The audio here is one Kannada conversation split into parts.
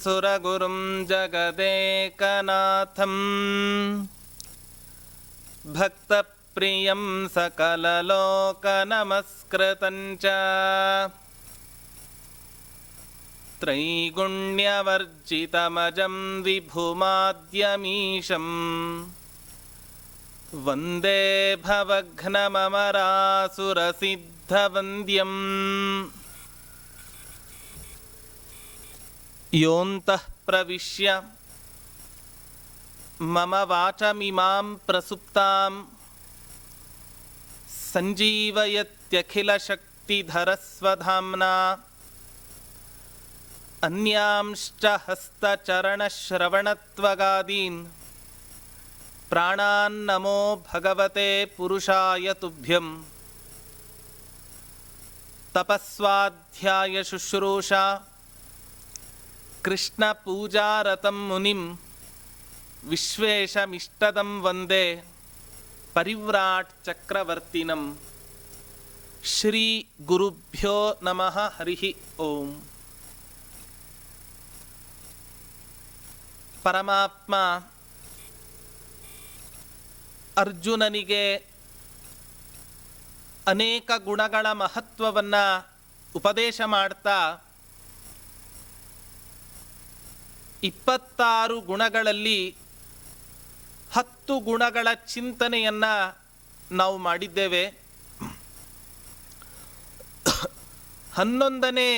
ಸುರಗುರುಂ ಜಗದೇಕನಾಥಂ ಭಕ್ತಪ್ರಿಯಂ ಸಕಲಲೋಕನಮಸ್ಕೃತಂಚ ತ್ರೈಗುಣ್ಯವರ್ಜಿತಮಜಂ ವಿಭುಮಾದ್ಯಮೀಶಂ ವಂದೇ ಭವಘ್ನಮಮರಾಸುರಸಿದ್ಧವಂದ್ಯಂ ಯೋऽन्तಃ ಪ್ರವಿಶ್ಯ ಮಮ ವಾಚಮಿಮಾಂ ಪ್ರಸುಪ್ತಾಂ ಸಂಜೀವಯತ್ಯಖಿಲಶಕ್ತಿಧರಸ್ವಧಾಮ್ನಾ ಅನ್ಯಾಂಶ್ಚ ಹಸ್ತಚರಣಶ್ರವಣತ್ವಗಾದೀನ್ ಪ್ರಾಣಾನ್ನಮೋ ಭಗವತೆ ಪುರುಷಾಯ ತುಭ್ಯಂ. ತಪಸ್ವಾಧ್ಯಾಯ ಶುಶ್ರೂಷಾ ಕೃಷ್ಣ ಪೂಜಾರತಂ ಮುನಿಂ ವಿಶ್ವೇಶಮಿಷ್ಟದಂ ವಂದೇ ಪರಿವ್ರಾಟ್ ಚಕ್ರವರ್ತಿನಂ. ಶ್ರೀ ಗುರುಭ್ಯೋ ನಮಃ. ಹರಿ ಓಂ. ಪರಮಾತ್ಮ ಅರ್ಜುನನಿಗೆ ಅನೇಕ ಗುಣಗಳ ಮಹತ್ವವನ್ನು ಉಪದೇಶ ಮಾಡ್ತಾ 26 ಗುಣಗಳಲ್ಲಿ 10 ಗುಣಗಳ ಚಿಂತನೆಯನ್ನು ನಾವು ಮಾಡಿದ್ದೇವೆ. 11ನೇ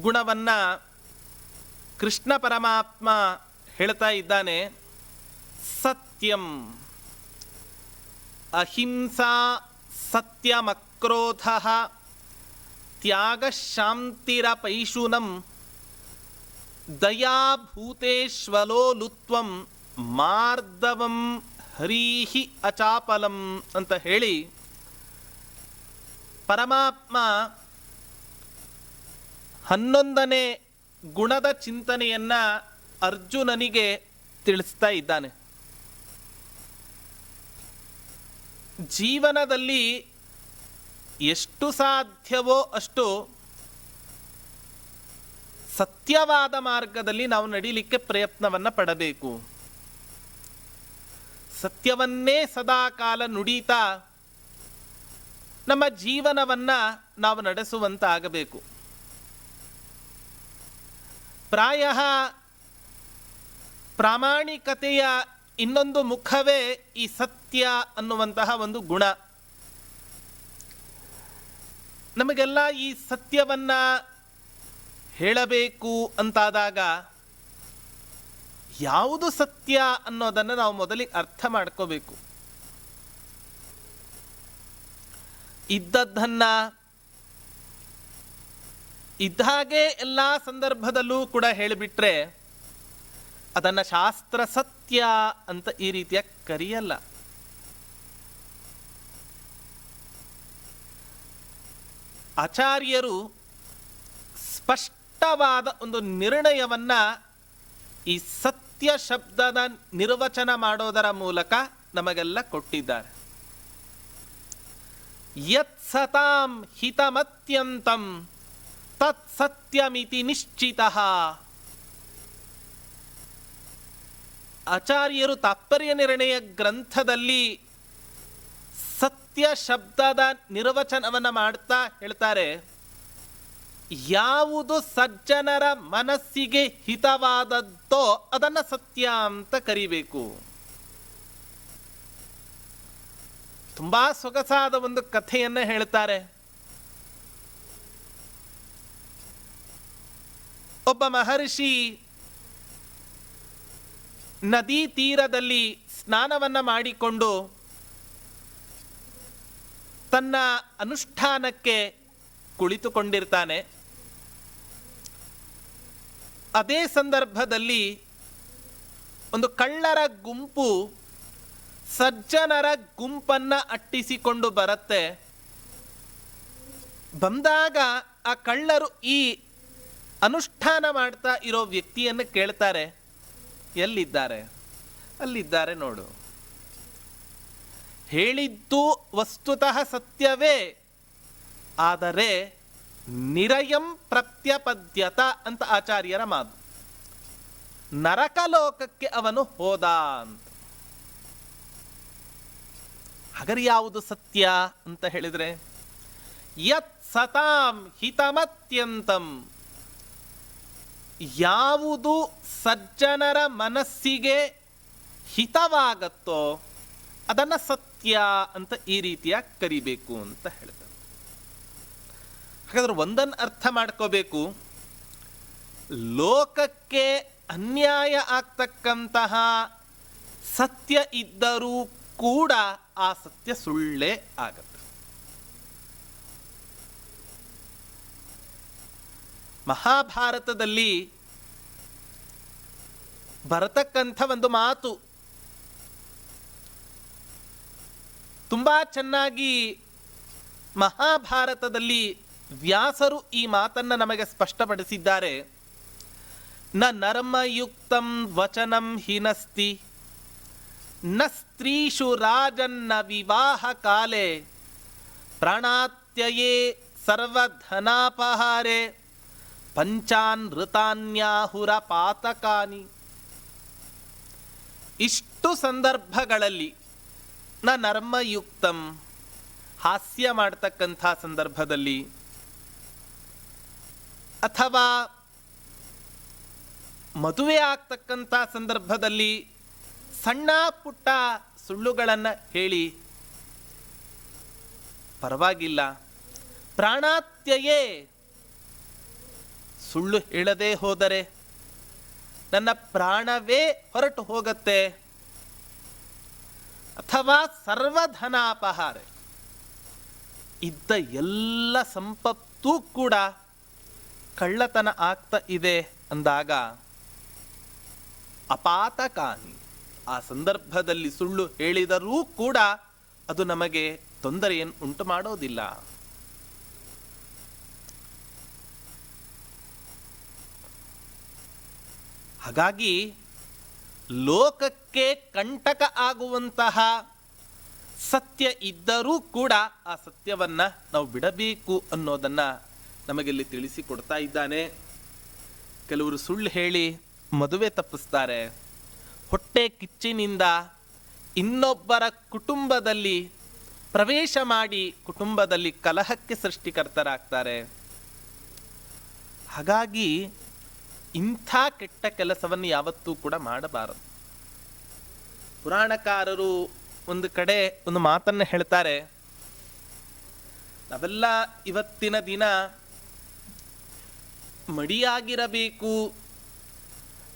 ಗುಣವನ್ನು ಕೃಷ್ಣ ಪರಮಾತ್ಮ ಹೇಳ್ತಾ ಇದ್ದಾನೆ. ಸತ್ಯಂ, ಅಹಿಂಸಾ, ಸತ್ಯಮಕ್ರೋಧ, ತ್ಯಾಗಶಾಂತಿರಪೈಶುನಂ, ದಯಾಭೂತೇಶ್ವಲೋಲುತ್ವಂ, ಮಾರ್ದವಂ ಹರೀಹಿ ಅಚಾಪಲಂ ಅಂತ ಹೇಳಿ ಪರಮಾತ್ಮ 11ನೇ ಗುಣದ ಚಿಂತನೆಯನ್ನು ಅರ್ಜುನನಿಗೆ ತಿಳಿಸ್ತಾ ಇದ್ದಾನೆ. ಜೀವನದಲ್ಲಿ ಎಷ್ಟು ಸಾಧ್ಯವೋ ಅಷ್ಟು ಸತ್ಯವಾದ ಮಾರ್ಗದಲ್ಲಿ ನಾವು ನಡೀಲಿಕ್ಕೆ ಪ್ರಯತ್ನವನ್ನು ಪಡಬೇಕು. ಸತ್ಯವನ್ನೇ ಸದಾಕಾಲ ನುಡಿತಾ ನಮ್ಮ ಜೀವನವನ್ನು ನಾವು ನಡೆಸುವಂತಾಗಬೇಕು. ಪ್ರಾಯ ಪ್ರಾಮಾಣಿಕತೆಯ ಇನ್ನೊಂದು ಮುಖವೇ ಈ ಸತ್ಯ ಅನ್ನುವಂತಹ ಒಂದು ಗುಣ. ನಮಗೆಲ್ಲ ಈ ಸತ್ಯವನ್ನು ಹೇಳಬೇಕು ಅಂತಾದಾಗ ಯಾವುದು ಸತ್ಯ ಅನ್ನೋದನ್ನು ನಾವು ಮೊದಲಿಗೆ ಅರ್ಥ ಮಾಡ್ಕೋಬೇಕು. ಇದ್ದದ್ದನ್ನು ಇದ್ದಾಗೆ ಎಲ್ಲ ಸಂದರ್ಭದಲ್ಲೂ ಕೂಡ ಹೇಳಿಬಿಟ್ರೆ ಅದನ್ನು ಶಾಸ್ತ್ರ ಸತ್ಯ ಅಂತ ಈ ರೀತಿಯ ಕರೆಯಲ್ಲ. ಆಚಾರ್ಯರು ಸ್ಪಷ್ಟವಾದ ಒಂದು ನಿರ್ಣಯವನ್ನ ಈ ಸತ್ಯ ಶಬ್ದದ ನಿರ್ವಚನ ಮಾಡೋದರ ಮೂಲಕ ನಮಗೆಲ್ಲ ಕೊಟ್ಟಿದ್ದಾರೆ. ಯತ್ ಸತಾಂ ಹಿತಮತ್ಯಂತಂ ತತ್ ಸತ್ಯಮಿತಿ ನಿಶ್ಚಿತಃ. ಆಚಾರ್ಯರು ತಾತ್ಪರ್ಯ ನಿರ್ಣಯ ಗ್ರಂಥದಲ್ಲಿ ಸತ್ಯ ಶಬ್ದದ ನಿರ್ವಚನವನ್ನು ಮಾಡ್ತಾ ಹೇಳ್ತಾರೆ, ಯಾವುದು ಸಜ್ಜನರ ಮನಸ್ಸಿಗೆ ಹಿತವಾದದ್ದೋ ಅದನ್ನು ಸತ್ಯ ಅಂತ ಕರಿಬೇಕು. ತುಂಬಾ ಸೊಗಸಾದ ಒಂದು ಕಥೆಯನ್ನು ಹೇಳ್ತಾರೆ. ಒಬ್ಬ ಮಹರ್ಷಿ ನದಿ ತೀರದಲ್ಲಿ ಸ್ನಾನವನ್ನು ಮಾಡಿಕೊಂಡು ತನ್ನ ಅನುಷ್ಠಾನಕ್ಕೆ ಕುಳಿತುಕೊಂಡಿರ್ತಾನೆ. ಅದೇ ಸಂದರ್ಭದಲ್ಲಿ ಒಂದು ಕಳ್ಳರ ಗುಂಪು ಸಜ್ಜನರ ಗುಂಪನ್ನು ಅಟ್ಟಿಸಿಕೊಂಡು ಬರುತ್ತೆ. ಬಂದಾಗ ಆ ಕಳ್ಳರು ಈ ಅನುಷ್ಠಾನ ಮಾಡ್ತಾ ಇರೋ ವ್ಯಕ್ತಿಯನ್ನು ಕೇಳ್ತಾರೆ, ಎಲ್ಲಿದ್ದಾರೆ? ಅಲ್ಲಿದ್ದಾರೆ ನೋಡು. ಹೇಳಿದ್ದು ವಸ್ತುತಃ ಸತ್ಯವೇ, ಆದರೆ ನಿರಯಂ ಪ್ರತ್ಯಪದ್ಯತ ಅಂತ ಆಚಾರ್ಯರ ಮಾತು. ನರಕಲೋಕಕ್ಕೆ ಅವನು ಹೋದ ಅಂತ. ಹಾಗಾದ್ರೆ ಯಾವುದು ಸತ್ಯ ಅಂತ ಹೇಳಿದ್ರೆ, ಯತ್ ಸತಾಂ ಹಿತಮತ್ಯಂತಂ, ಯಾವುದು ಸಜ್ಜನರ ಮನಸ್ಸಿಗೆ ಹಿತವಾಗತ್ತೋ ಅದನ್ನು ಸತ್ಯ ಅಂತ ಈ ರೀತಿಯಾಗಿ ಕರಿಬೇಕು ಅಂತ ಹೇಳ್ತಾರೆ. ಹಾಗಾದ್ರೆ ಒಂದನ್ನು ಅರ್ಥ ಮಾಡ್ಕೋಬೇಕು, ಲೋಕಕ್ಕೆ ಅನ್ಯಾಯ ಆಗ್ತಕ್ಕಂತಹ ಸತ್ಯ ಇದ್ದರೂ ಕೂಡ ಆ ಸತ್ಯ ಸುಳ್ಳೇ ಆಗತ್ತೆ. ಮಹಾಭಾರತದಲ್ಲಿ ಬರತಕ್ಕಂಥ ಒಂದು ಮಾತು ತುಂಬಾ ಚೆನ್ನಾಗಿ ಮಹಾಭಾರತದಲ್ಲಿ ವ್ಯಾಸರು ಈ ಮಾತನ್ನು ನಮಗೆ ಸ್ಪಷ್ಟಪಡಿಸಿದ್ದಾರೆ. ನ ನರ್ಮಯುಕ್ತಂ ವಚನಂ ಹಿನಸ್ತಿ ನ ಸ್ತ್ರೀಷು ರಾಜನ್ನ ವಿವಾಹ ಕಾಲೇ ಪ್ರಾಣಾತ್ಯಯೇ ಸರ್ವಧನಾಪಹಾರೆ ಪಂಚಾನೃತಾನ್ಯಾಹುರ ಪಾತಕಾನಿ. ಇಷ್ಟು ಸಂದರ್ಭಗಳಲ್ಲಿ ನ ನರ್ಮಯುಕ್ತಂ, ಹಾಸ್ಯ ಮಾಡ್ತಕ್ಕಂಥ ಸಂದರ್ಭದಲ್ಲಿ ಅಥವಾ ಮದುವೆ ಆಗ್ತಕ್ಕಂಥ ಸಂದರ್ಭದಲ್ಲಿ ಸಣ್ಣ ಪುಟ್ಟ ಸುಳ್ಳುಗಳನ್ನು ಹೇಳಿ ಪರವಾಗಿಲ್ಲ, ಪ್ರಾಣಾತ್ಯಯೇ, ಸುಳ್ಳು ಹೇಳದೇ ಹೋದರೆ ನನ್ನ ಪ್ರಾಣವೇ ಹೊರಟು ಹೋಗತ್ತೆ, ಅಥವಾ ಸರ್ವಧನಾಪಹಾರ, ಇದ್ದ ಎಲ್ಲ ಸಂಪತ್ತೂ ಕೂಡ ಕಳ್ಳತನ ಆಗ್ತಾ ಇದೆ ಅಂದಾಗ ಅಪಾತಕಾನಿ, ಆ ಸಂದರ್ಭದಲ್ಲಿ ಸುಳ್ಳು ಹೇಳಿದರೂ ಕೂಡ ಅದು ನಮಗೆ ತೊಂದರೆಯನ್ನು ಉಂಟು ಮಾಡೋದಿಲ್ಲ. ಹಾಗಾಗಿ ಲೋಕಕ್ಕೆ ಕಂಟಕ ಆಗುವಂತಹ ಸತ್ಯ ಇದ್ದರೂ ಕೂಡ ಆ ಸತ್ಯವನ್ನು ನಾವು ಬಿಡಬೇಕು ಅನ್ನೋದನ್ನು ನಮಗಿಲ್ಲಿ ತಿಳಿಸಿಕೊಡ್ತಾ ಇದ್ದಾನೆ. ಕೆಲವರು ಸುಳ್ಳು ಹೇಳಿ ಮದುವೆ ತಪ್ಪಿಸ್ತಾರೆ, ಹೊಟ್ಟೆ ಕಿಚ್ಚಿನಿಂದ ಇನ್ನೊಬ್ಬರ ಕುಟುಂಬದಲ್ಲಿ ಪ್ರವೇಶ ಮಾಡಿ ಕುಟುಂಬದಲ್ಲಿ ಕಲಹಕ್ಕೆ ಸೃಷ್ಟಿಕರ್ತರಾಗ್ತಾರೆ. ಹಾಗಾಗಿ ಇಂಥ ಕೆಟ್ಟ ಕೆಲಸವನ್ನು ಯಾವತ್ತೂ ಕೂಡ ಮಾಡಬಾರದು. ಪುರಾಣಕಾರರು ಒಂದು ಕಡೆ ಒಂದು ಮಾತನ್ನು ಹೇಳ್ತಾರೆ, ನಾವೆಲ್ಲ ಇವತ್ತಿನ ದಿನ ಮಡಿಯಾಗಿರಬೇಕು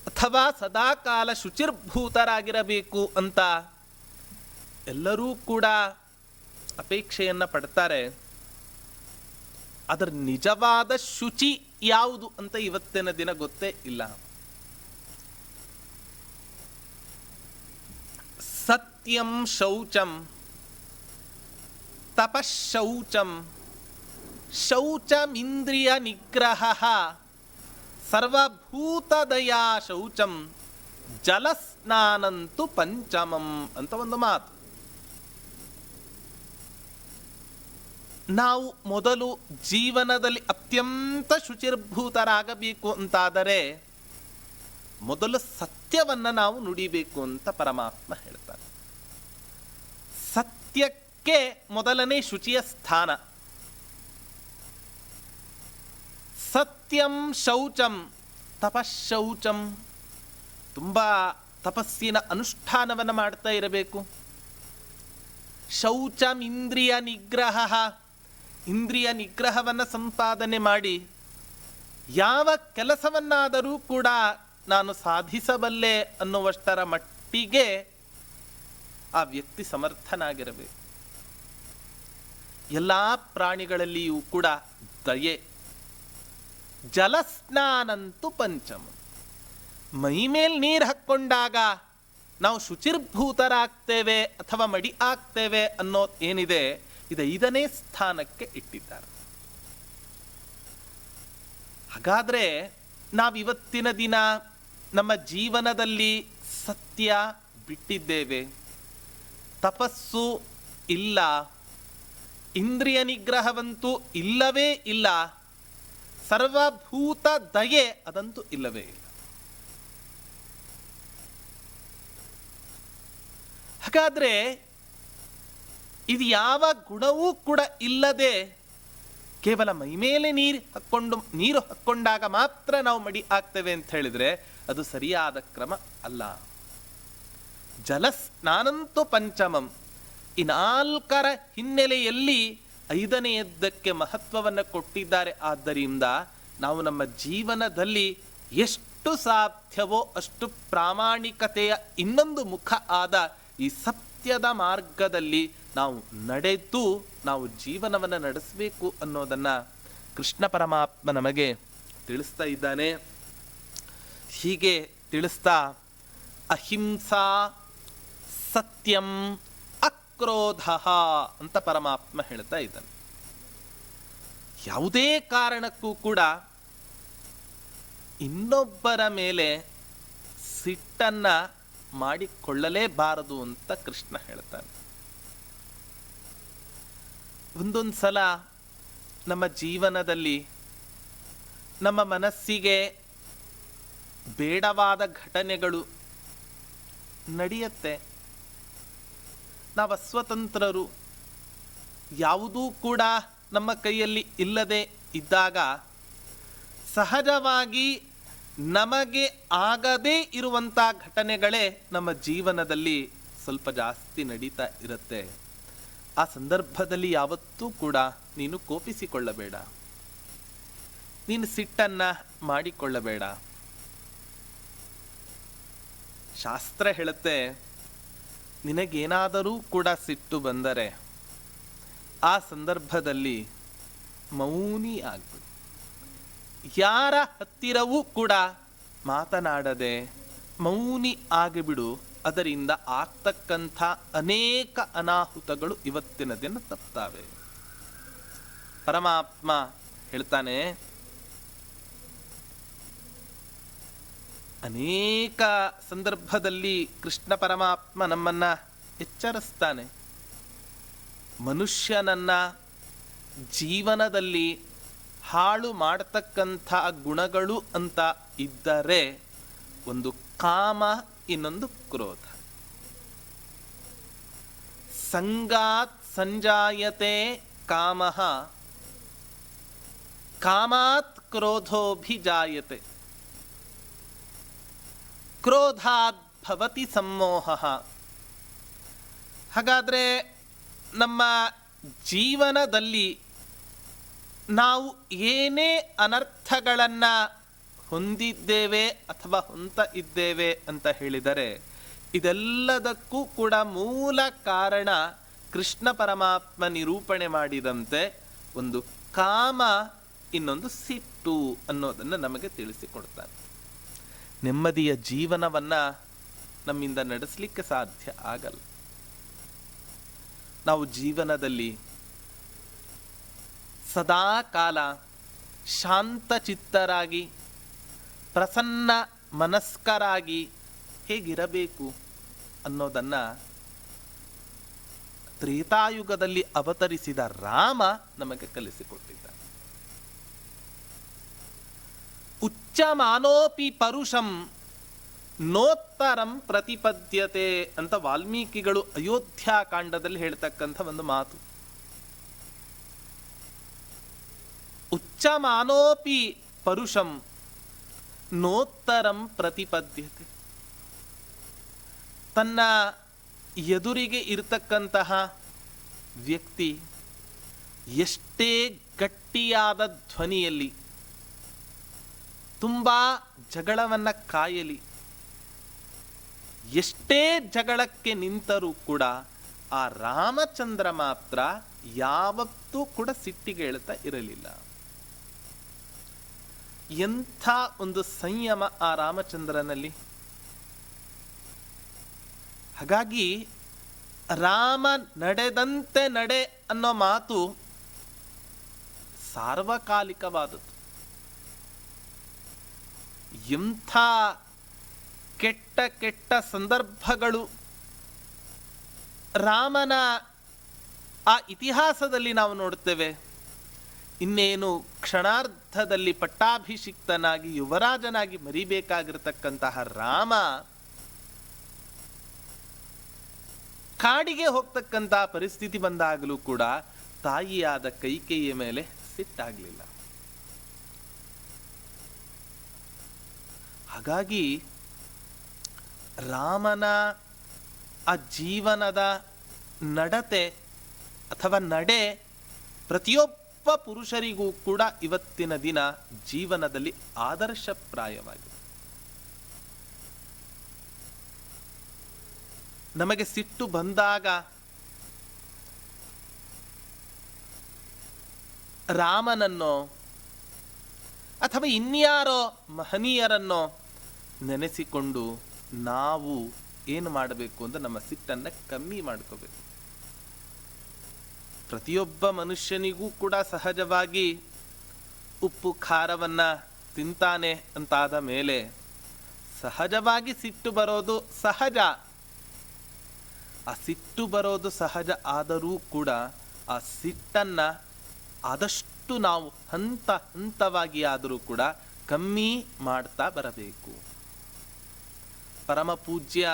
ಅಥವಾ ಸದಾಕಾಲ ಶುಚಿರ್ಭೂತರಾಗಿರಬೇಕು ಅಂತ ಎಲ್ಲರೂ ಕೂಡ ಅಪೇಕ್ಷೆಯನ್ನು ಪಡ್ತಾರೆ. ಅದರ ನಿಜವಾದ ಶುಚಿ ಯಾವುದು ಅಂತ ಇವತ್ತಿನ ದಿನ ಗೊತ್ತೇ ಇಲ್ಲ. ಸತ್ಯಂ ಶೌಚಂ ತಪಶೌಚಂ ಶೌಚಮಿಂದ್ರಿಯ ನಿಗ್ರಹ ಸರ್ವಭೂತದಯಾ ಶೌಚಂ ಜಲಸ್ನಾನಂತು ಪಂಚಮಂ ಅಂತ ಒಂದು ಮಾತು. ನಾವು ಮೊದಲು ಜೀವನದಲ್ಲಿ ಅತ್ಯಂತ ಶುಚಿರ್ಭೂತರಾಗಬೇಕು ಅಂತಾದರೆ ಮೊದಲು ಸತ್ಯವನ್ನು ನಾವು ನುಡಿಬೇಕು ಅಂತ ಪರಮಾತ್ಮ ಹೇಳ್ತಾರೆ. ಸತ್ಯಕ್ಕೆ ಮೊದಲನೇ ಶುಚಿಯ ಸ್ಥಾನ. ಸತ್ಯಂ ಶೌಚಂ ತಪಶೌಚಂ, ತುಂಬ ತಪಸ್ಸಿನ ಅನುಷ್ಠಾನವನ್ನು ಮಾಡ್ತಾ ಇರಬೇಕು. ಶೌಚಂ ಇಂದ್ರಿಯ ನಿಗ್ರಹ, ಇಂದ್ರಿಯ ನಿಗ್ರಹವನ್ನು ಸಂಪಾದನೆ ಮಾಡಿ ಯಾವ ಕೆಲಸವನ್ನಾದರೂ ಕೂಡ ನಾನು ಸಾಧಿಸಬಲ್ಲೆ ಅನ್ನುವಷ್ಟರ ಮಟ್ಟಿಗೆ ಆ ವ್ಯಕ್ತಿ ಸಮರ್ಥನಾಗಿರಬೇಕು. ಎಲ್ಲ ಪ್ರಾಣಿಗಳಲ್ಲಿಯೂ ಕೂಡ ದಯೆ. ಜಲಸ್ನಾನಂತು ಪಂಚಮ, ಮೈಮೇಲೆ ನೀರು ಹಾಕ್ಕೊಂಡಾಗ ನಾವು ಶುಚಿರ್ಭೂತರಾಗ್ತೇವೆ ಅಥವಾ ಮಡಿ ಆಗ್ತೇವೆ ಅನ್ನೋದು ಏನಿದೆ, ಇದು 5ನೇ ಸ್ಥಾನಕ್ಕೆ ಇಟ್ಟಿದ್ದಾರೆ. ಹಾಗಾದರೆ ನಾವಿವತ್ತಿನ ದಿನ ನಮ್ಮ ಜೀವನದಲ್ಲಿ ಸತ್ಯ ಬಿಟ್ಟಿದ್ದೇವೆ, ತಪಸ್ಸು ಇಲ್ಲ, ಇಂದ್ರಿಯ ನಿಗ್ರಹವಂತೂ ಇಲ್ಲವೇ ಇಲ್ಲ, ಸರ್ವಭೂತ ದಯೆ ಅದಂತೂ ಇಲ್ಲವೇ ಇಲ್ಲ. ಹಾಗಾದ್ರೆ ಇದು ಯಾವ ಗುಣವೂ ಕೂಡ ಇಲ್ಲದೆ ಕೇವಲ ಮೈಮೇಲೆ ನೀರು ಹಾಕ್ಕೊಂಡಾಗ ಮಾತ್ರ ನಾವು ಮಡಿ ಆಗ್ತೇವೆ ಅಂತ ಹೇಳಿದ್ರೆ ಅದು ಸರಿಯಾದ ಕ್ರಮ ಅಲ್ಲ. ಜಲಸ್ನಾನಂತು ಪಂಚಮಂ, ಈ 4ರ ಹಿನ್ನೆಲೆಯಲ್ಲಿ 5ನೇಯದ್ದಕ್ಕೆ ಮಹತ್ವವನ್ನು ಕೊಟ್ಟಿದ್ದಾರೆ. ಆದ್ದರಿಂದ ನಾವು ನಮ್ಮ ಜೀವನದಲ್ಲಿ ಎಷ್ಟು ಸಾಧ್ಯವೋ ಅಷ್ಟು ಪ್ರಾಮಾಣಿಕತೆಯ ಇನ್ನೊಂದು ಮುಖ ಆದ ಈ ಸತ್ಯದ ಮಾರ್ಗದಲ್ಲಿ ನಾವು ನಡೆದು ನಾವು ಜೀವನವನ್ನು ನಡೆಸಬೇಕು ಅನ್ನೋದನ್ನು ಕೃಷ್ಣ ಪರಮಾತ್ಮ ನಮಗೆ ತಿಳಿಸ್ತಾ ಇದ್ದಾನೆ. ಹೀಗೆ ತಿಳಿಸ್ತಾ ಅಹಿಂಸಾ ಸತ್ಯಂ ಅಕ್ರೋಧ ಅಂತ ಪರಮಾತ್ಮ ಹೇಳ್ತಾ ಇದ್ದಾನೆ. ಯಾವುದೇ ಕಾರಣಕ್ಕೂ ಕೂಡ ಇನ್ನೊಬ್ಬರ ಮೇಲೆ ಸಿಟ್ಟನ್ನ ಮಾಡಿಕೊಳ್ಳಲೇಬಾರದು ಅಂತ ಕೃಷ್ಣ ಹೇಳ್ತಾನೆ. ಒಂದೊಂದು ಸಲ ನಮ್ಮ ಜೀವನದಲ್ಲಿ ನಮ್ಮ ಮನಸ್ಸಿಗೆ ಬೇಡವಾದ ಘಟನೆಗಳು ನಡೆಯುತ್ತೆ. ನಾವು ಅಸ್ವತಂತ್ರರು, ಯಾವುದೂ ಕೂಡ ನಮ್ಮ ಕೈಯಲ್ಲಿ ಇಲ್ಲದೆ ಇದ್ದಾಗ ಸಹಜವಾಗಿ ನಮಗೆ ಆಗದೇ ಇರುವಂಥ ಘಟನೆಗಳೇ ನಮ್ಮ ಜೀವನದಲ್ಲಿ ಸ್ವಲ್ಪ ಜಾಸ್ತಿ ನಡೀತಾ ಇರುತ್ತೆ. ಆ ಸಂದರ್ಭದಲ್ಲಿ ಯಾವತ್ತೂ ಕೂಡ ನೀನು ಕೋಪಿಸಿಕೊಳ್ಳಬೇಡ, ನೀನು ಸಿಟ್ಟನ್ನು ಮಾಡಿಕೊಳ್ಳಬೇಡ. ಶಾಸ್ತ್ರ ಹೇಳುತ್ತೆ, ನಿನಗೇನಾದರೂ ಕೂಡ ಸಿಟ್ಟು ಬಂದರೆ ಆ ಸಂದರ್ಭದಲ್ಲಿ ಮೌನಿ ಆಗ್ಬಿಡು. ಯಾರ ಹತ್ತಿರವೂ ಕೂಡ ಮಾತನಾಡದೆ ಮೌನಿ ಆಗಿಬಿಡು. ಅದರಿಂದ ಆಗ್ತಕ್ಕಂಥ ಅನೇಕ ಅನಾಹುತಗಳು ಇವತ್ತಿನ ದಿನ ತಪ್ತಾವೆ. ಪರಮಾತ್ಮ ಹೇಳ್ತಾನೆ, ಅನೇಕ ಸಂದರ್ಭದಲ್ಲಿ ಕೃಷ್ಣ ಪರಮಾತ್ಮ ನಮ್ಮನ್ನ ಎಚ್ಚರಿಸ್ತಾನೆ. ಮನುಷ್ಯನನ್ನ ಜೀವನದಲ್ಲಿ ಹಾಳು ಮಾಡತಕ್ಕಂಥ ಗುಣಗಳು ಅಂತ ಇದ್ದರೆ ಒಂದು ಕಾಮ, ಇನ್ನೊಂದು ಕ್ರೋಧ. ಸಂಗಾತ್ ಸಂಜಾಯತೆ ಕಾಮಃ, ಕಾಮಾತ್ ಕ್ರೋಧೋಭಿಜಾಯತೆ, ಕ್ರೋಧಾತ್ ಭವತಿ ಸಮ್ಮೋಹಃ. ಹಾಗಾದರೆ ನಮ್ಮ ಜೀವನದಲ್ಲಿ ನಾವು ಏನೇ ಅನರ್ಥಗಳನ್ನು ಹೊಂದಿದ್ದೇವೆ ಅಥವಾ ಹೊಂತ ಇದ್ದೇವೆ ಅಂತ ಹೇಳಿದರೆ ಇದೆಲ್ಲದಕ್ಕೂ ಕೂಡ ಮೂಲ ಕಾರಣ ಕೃಷ್ಣ ಪರಮಾತ್ಮ ನಿರೂಪಣೆ ಮಾಡಿದಂತೆ ಒಂದು ಕಾಮ, ಇನ್ನೊಂದು ಸಿಟ್ಟು ಅನ್ನೋದನ್ನು ನಮಗೆ ತಿಳಿಸಿಕೊಡ್ತಾನೆ. ನೆಮ್ಮದಿಯ ಜೀವನವನ್ನು ನಮ್ಮಿಂದ ನಡೆಸಲಿಕ್ಕೆ ಸಾಧ್ಯ ಆಗಲ್ಲ. ನಾವು ಜೀವನದಲ್ಲಿ ಸದಾ ಕಾಲ ಶಾಂತಚಿತ್ತರಾಗಿ ಪ್ರಸನ್ನ ಮನಸ್ಕರಾಗಿ ಹೇಗಿರಬೇಕು ಅನ್ನೋದನ್ನು ತ್ರೇತಾಯುಗದಲ್ಲಿ ಅವತರಿಸಿದ ರಾಮ ನಮಗೆ ಕಲಿಸಿಕೊಟ್ಟಿದ್ದಾನೆ. ಉಚ್ಚಮಾನೋಪಿ ಪರುಷಂ ನೋತ್ತರಂ ಪ್ರತಿಪದ್ಯತೆ ಅಂತ ವಾಲ್ಮೀಕಿಗಳು ಅಯೋಧ್ಯಾಕಾಂಡದಲ್ಲಿ ಹೇಳ್ತಕ್ಕಂಥ ಒಂದು ಮಾತು. ಉಚ್ಚಮಾನೋಪಿ ಪರುಷಂ ನೋತ್ತರಂ ಪ್ರತಿಪದ್ಯತೆ. ತನ್ನ ಎದುರಿಗೆ ಇರತಕ್ಕಂತಹ ವ್ಯಕ್ತಿ ಎಷ್ಟೇ ಗಟ್ಟಿಯಾದ ಧ್ವನಿಯಲ್ಲಿ ತುಂಬ ಜಗಳವನ್ನು ಕಾಯಲಿ, ಎಷ್ಟೇ ಜಗಳಕ್ಕೆ ನಿಂತರೂ ಕೂಡ ಆ ರಾಮಚಂದ್ರ ಮಾತ್ರ ಯಾವತ್ತೂ ಕೂಡ ಸಿಟ್ಟಿಗೇಳ್ತಾ ಇರಲಿಲ್ಲ. ಎಂಥ ಒಂದು ಸಂಯಮ ಆ ರಾಮಚಂದ್ರನಲ್ಲಿ. ಹಾಗಾಗಿ ರಾಮ ನಡೆದಂತೆ ನಡೆ ಅನ್ನೋ ಮಾತು ಸಾರ್ವಕಾಲಿಕವಾದದ್ದು. ಎಂಥ ಕೆಟ್ಟ ಕೆಟ್ಟ ಸಂದರ್ಭಗಳು ರಾಮನ ಆ ಇತಿಹಾಸದಲ್ಲಿ ನಾವು ನೋಡುತ್ತೇವೆ. ಇನ್ನೇನು ಕ್ಷಣಾರ್ಧದಲ್ಲಿ ಪಟ್ಟಾಭಿಷಿಕ್ತನಾಗಿ ಯುವರಾಜನಾಗಿ ಮರಿಬೇಕಾಗಿರತಕ್ಕಂತಹ ರಾಮ ಕಾಡಿಗೆ ಹೋಗ್ತಕ್ಕಂಥ ಪರಿಸ್ಥಿತಿ ಬಂದಾಗಲೂ ಕೂಡ ತಾಯಿಯಾದ ಕೈಕೇಯಿಯ ಮೇಲೆ ಸಿಟ್ಟಾಗಲಿಲ್ಲ. ಹಾಗಾಗಿ ರಾಮನ ಆ ಜೀವನದ ನಡತೆ ಅಥವಾ ನಡೆ ಪ್ರತಿಯೊಬ್ಬ ಪುರುಷರಿಗೂ ಕೂಡ ಇವತ್ತಿನ ದಿನ ಜೀವನದಲ್ಲಿ ಆದರ್ಶಪ್ರಾಯವಾಗಿದೆ. ನಮಗೆ ಸಿಟ್ಟು ಬಂದಾಗ ರಾಮನನ್ನೋ ಅಥವಾ ಇನ್ಯಾರೋ ಮಹನೀಯರನ್ನೋ ನೆನೆಸಿಕೊಂಡು ನಾವು ಏನು ಮಾಡಬೇಕು ಅಂದರೆ ನಮ್ಮ ಸಿಟ್ಟನ್ನು ಕಮ್ಮಿ ಮಾಡ್ಕೋಬೇಕು. ಪ್ರತಿಯೊಬ್ಬ ಮನುಷ್ಯನಿಗೂ ಕೂಡ ಸಹಜವಾಗಿ ಉಪ್ಪು ಖಾರವನ್ನು ತಿಂತಾನೆ ಅಂತಾದ ಮೇಲೆ ಸಹಜವಾಗಿ ಸಿಟ್ಟು ಬರೋದು ಸಹಜ. ಆ ಸಿಟ್ಟು ಬರೋದು ಸಹಜ ಆದರೂ ಕೂಡ ಆ ಸಿಟ್ಟನ್ನು ಆದಷ್ಟು ನಾವು ಹಂತ ಹಂತವಾಗಿ ಆದರೂ ಕೂಡ ಕಮ್ಮಿ ಮಾಡ್ತಾ ಬರಬೇಕು. ಪರಮ ಪೂಜ್ಯ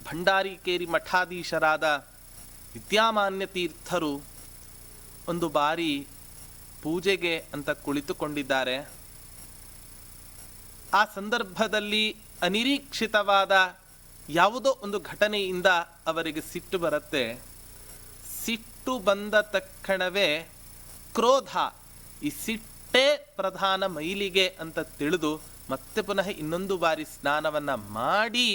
ಭಂಡಾರಿಕೇರಿ ಮಠಾಧೀಶರಾದ ವಿದ್ಯಾಮಾನ್ಯ ತೀರ್ಥರು ಒಂದು ಬಾರಿ ಪೂಜೆಗೆ ಅಂತ ಕುಳಿತುಕೊಂಡಿದ್ದಾರೆ. ಆ ಸಂದರ್ಭದಲ್ಲಿ ಅನಿರೀಕ್ಷಿತವಾದ ಯಾವುದೋ ಒಂದು ಘಟನೆಯಿಂದ ಅವರಿಗೆ ಸಿಟ್ಟು ಬರುತ್ತೆ. ಸಿಟ್ಟು ಬಂದ ತಕ್ಷಣವೇ ಕ್ರೋಧ, ಈ ಸಿಟ್ಟೇ ಪ್ರಧಾನ ಮೈಲಿಗೆ ಅಂತ ತಿಳಿದು ಮತ್ತೆ ಪುನಃ ಇನ್ನೊಂದು ಬಾರಿ ಸ್ನಾನವನ್ನು ಮಾಡಿ